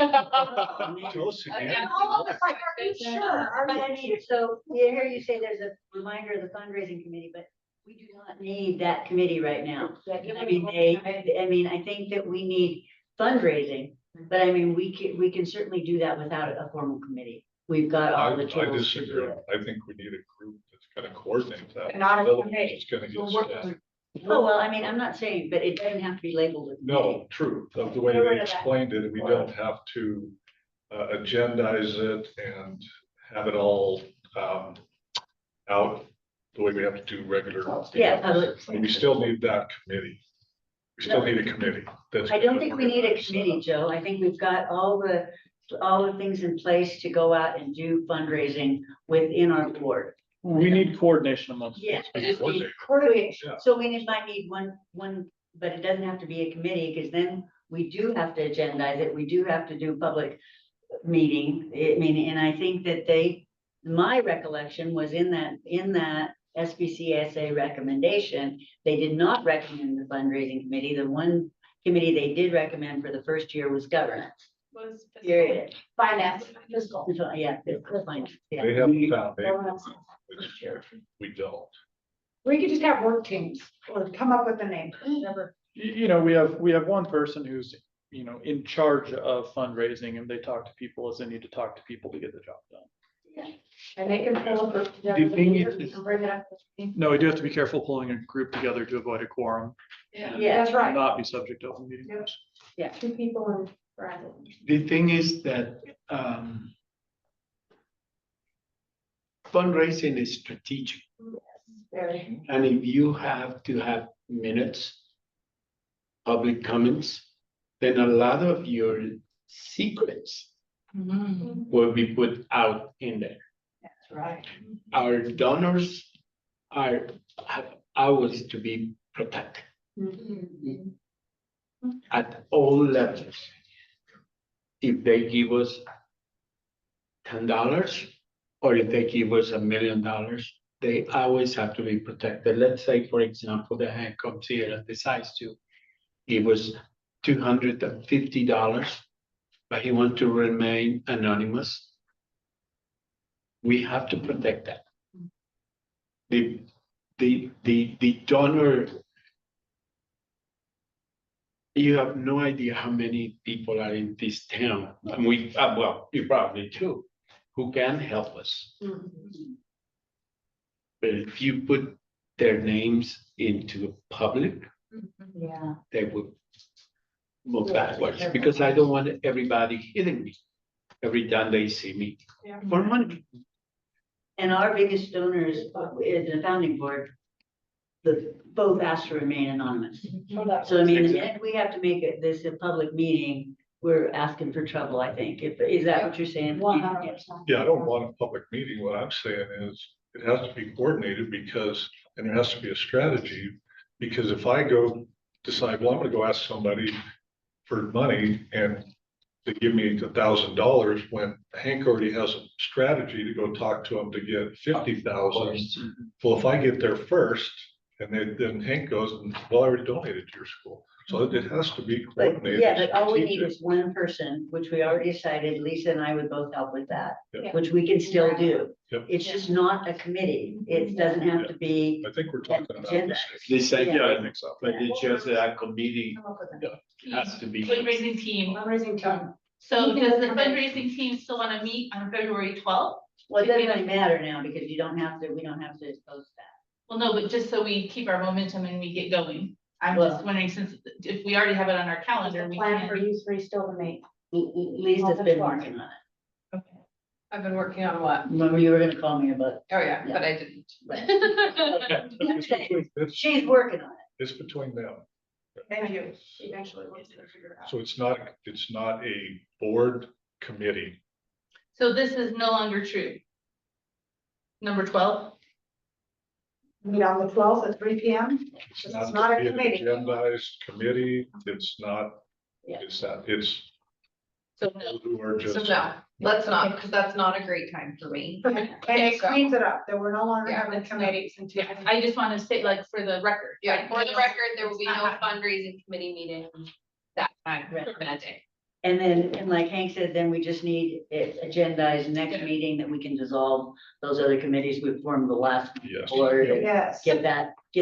Tell us again. Are you sure? but I mean, so you hear you say there's a reminder of the fundraising committee, but we do not need that committee right now. I mean, I think that we need fundraising, but I mean, we can certainly do that without a formal committee. We've got all the I tools to do disagree. it. I think we need a group that's gonna coordinate that. Not a Otherwise, committee. It's gonna get We'll work stacked. with- Oh, well, I mean, I'm not saying, but it doesn't have to be labeled a committee. No, true. The way Get rid they of that. explained it, we don't have to agendize it and have it all out the way we have to do regular. Yeah, public. And we still need that committee. We still need a committee. That's. I don't think we need a committee, Joe. I think we've got all the things in place to go out and do fundraising within our board. We need coordination amongst. Yes. Coordination. Yeah. So we might need one, but it doesn't have to be a committee, because then we do have to agendize it. We do have to do public meeting. I mean, and I think that my recollection was in that SBCSA recommendation, they did not recommend the fundraising committee. The one committee they did recommend for the first year was governance, Was fiscal. period. Finance, fiscal. So, yeah, it's fine. They Yeah. have a foundation. Governance. We don't. We could just have work teams or come up with a name, whatever. We have one person who's, in charge of fundraising, and they talk to people as they need to talk to people to get the job done. And they can pull a group together. The thing is- and bring it up. No, we do have to be careful pulling a group together to avoid a quorum. Yeah. Yeah. That's right. Not be subject to open meeting. Yeah, 2 people and Brandon. The thing is that fundraising is strategic, Very. and if you have to have minutes, public comments, then a lot of your secrets will be put out in there. That's right. Our donors have ours to be protected at all levels. If they give us $10, or if they give us $1 million, they always have to be protected. Let's say, for example, the Hank comes here and decides to give us $250, but he wants to remain anonymous. We have to protect that. The donor, you have no idea how many people are in this town, and well, you probably do, who can help us. But if you put their names into public, Yeah. they would move backwards, because I don't want everybody hitting me every time they see me for money. And our biggest donors in the founding board, both asked to remain anonymous. So I mean, the minute we have to make this a public meeting, we're asking for trouble, I think. Is that what you're saying? 100%. Yeah, I don't want a public meeting. What I'm saying is it has to be coordinated and there has to be a strategy. Because if I go decide, well, I'm gonna go ask somebody for money and they give me $1,000 when Hank already has a strategy to go talk to them to get 50,000. Well, if I get there first and then Hank goes, well, I already donated to your school. So it has to be But coordinated. yeah, but all we need strategic. is one person, which we already decided, Lisa and I would both help with that, Yeah. which we can still do. Yep. It's just not a committee. It doesn't have to be, I think we're talking about Agenda. this. They say, Yeah. I think so. but it's just that a committee Come up with a name. has to be. Fundraising team. Fundraising team. So does the fundraising team still want to meet on February 12th? well, it doesn't really matter now because we don't have to post that. Well, no, but just so we keep our momentum and we get going. I'm Well- just wondering, since if we already have it on our calendar, The we plan for can. you 3 still to meet. Lisa's been working on it. Okay. I've been working on what? Remember you were gonna call me about, Oh, yeah, Yeah. but I didn't. she's working on it. It's between them. Thank you. Eventually, we'll figure it out. So it's not a board committee. So this is no longer true. Number 12? Meet on the 12th at 3 PM. It's This not is not a an committee. agendized committee. It's not, Yeah. it's So no. Those who are So just. no, let's not, because that's not a great time for me. And it So- cleans it up, that we're no longer Yeah, having it's not- committees and. Yeah, I just want to say, like, for the record. Yeah, like, for the record, there will be it's no not happening. fundraising committee meeting that time, Right. that day. And then, and like Hank said, then we just need it agendized next Yeah. meeting that we can dissolve those other committees we formed the last Yes. board. and Yes. Get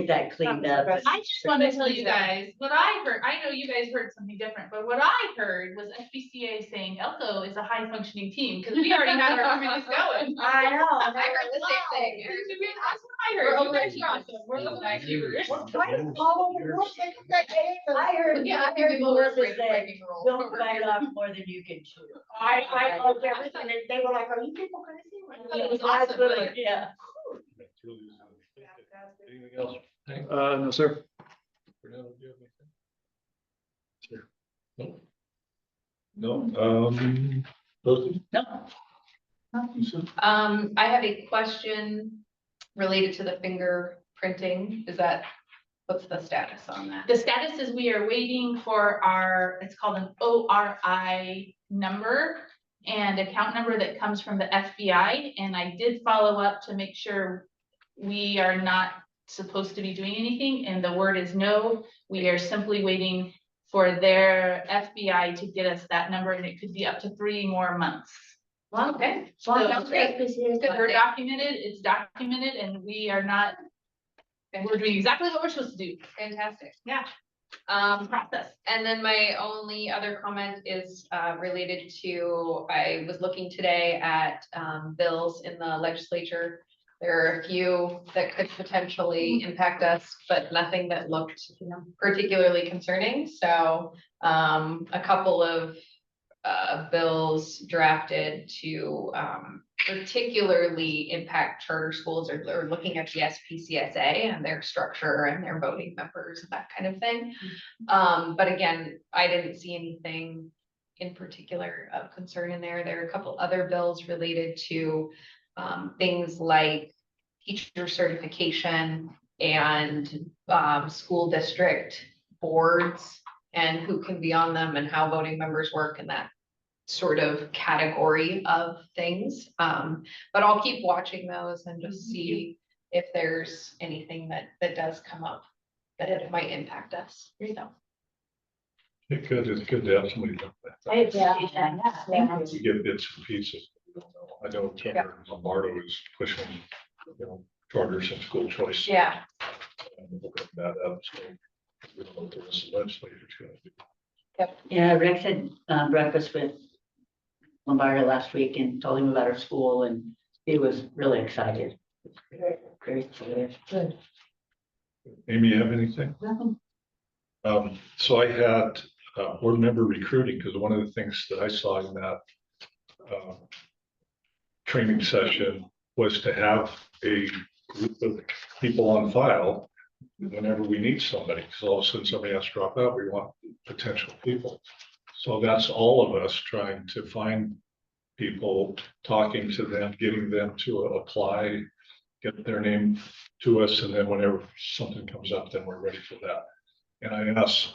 that cleaned up. I just want to tell you guys, what I heard, I know you guys heard something different, but what I heard was SBCA saying Elko is a high functioning team, because we already had our committees going. I know. I heard the same thing. That's what I We're heard. You over guys here. are awesome. We're overachievers. We're trying to follow the rules. I heard, Yeah, I heard people Melissa break- say, breaking rules don't over bite here. off more than you can chew. I loved everything, and they were like, are you people crazy? It was I awesome, was like- like, yeah. That's really good. Anything else? Hank? No, sir. Fernando, do you have anything? Sure. No, Rosie? No, Lisa? I have a question related to the fingerprinting. What's the status on that? The status is we are waiting for our, it's called an ORI number and account number that comes from the FBI. And I did follow up to make sure we are not supposed to be doing anything. And the word is no, we are simply waiting for their FBI to get us that number, and it could be up to 3 more months. Okay. So Sounds great. we're documented, it's documented, and we are not, we're doing exactly what we're supposed to do. Fantastic. Yeah. Process. And then my only other comment is related to, I was looking today at bills in the legislature. There are a few that could potentially impact us, but nothing that looked particularly concerning. So a couple of bills drafted to particularly impact charter schools or looking at the SPCSA and their structure and their voting members and that kind of thing. But again, I didn't see anything in particular of concern in there. There are a couple other bills related to things like teacher certification and school district boards and who can be on them and how voting members work and that sort of category of things. But I'll keep watching those and just see if there's anything that does come up that it might impact us. So. It's good to have somebody look at that. I appreciate that, yeah. We get bits and pieces. I know Governor Lombardo is pushing, charters and school choice. Yeah. And look at that up, so we don't know what the rest of the legislature's gonna do. yeah, Rex had breakfast with Lombardo last week and told him about our school, and he was really excited. Very excited. Good. Amy, you have anything? Nothing. So I had board member recruiting, because one of the things that I saw in that training session was to have a group of people on file whenever we need somebody, because all of a sudden somebody has to drop out, we want potential people. So that's all of us trying to find people, talking to them, getting them to apply, get their name to us, and then whenever something comes up, then we're ready for that. And I asked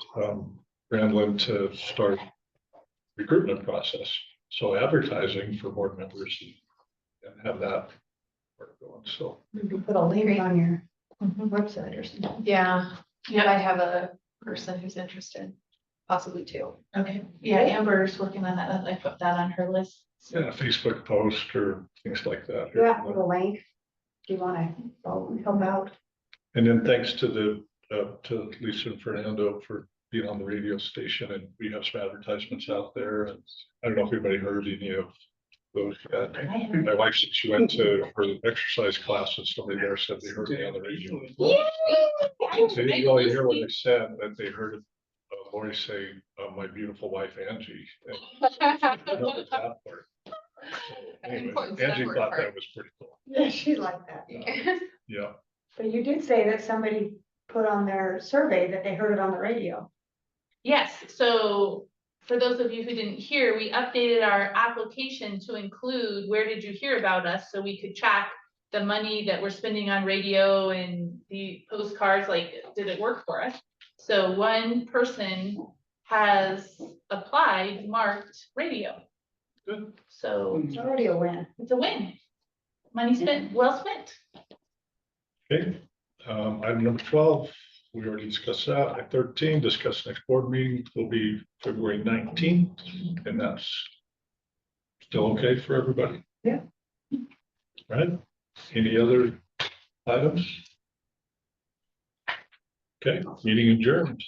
Brandlin to start recruitment process, so advertising for board members and have that work going, so. Maybe put a link on your website or something. Yeah, I have a person who's interested, possibly 2. Okay, yeah, Amber's working on that, I put that on her list. Yeah, Facebook post or things like that. Yeah, put a link. Do you wanna help out? And then thanks to to Lisa and Fernando for being on the radio station, and we have some advertisements out there, and I don't know if anybody heard any of those yet. My wife said she went to her exercise class and somebody there said they heard me on the radio. So you didn't really hear what they said, but they heard Lori say, my beautiful wife Angie. And I know that part. So anyway, Important Angie step thought part. that was pretty cool. Yeah, she's like that. Yeah, But you did say that somebody put on their survey that they heard it on the radio. Yes, so for those of you who didn't hear, we updated our application to include where did you hear about us, so we could track the money that we're spending on radio and the postcards, like, did it work for us? So one person has applied marked radio. Good. So It's already a win. it's a win. Money spent, well spent. Okay, item number 12, we already discussed that. At 13, discuss next board meeting will be February 19th, and that's still okay for everybody? Yeah. Right? Any other items? Okay, meeting adjourned.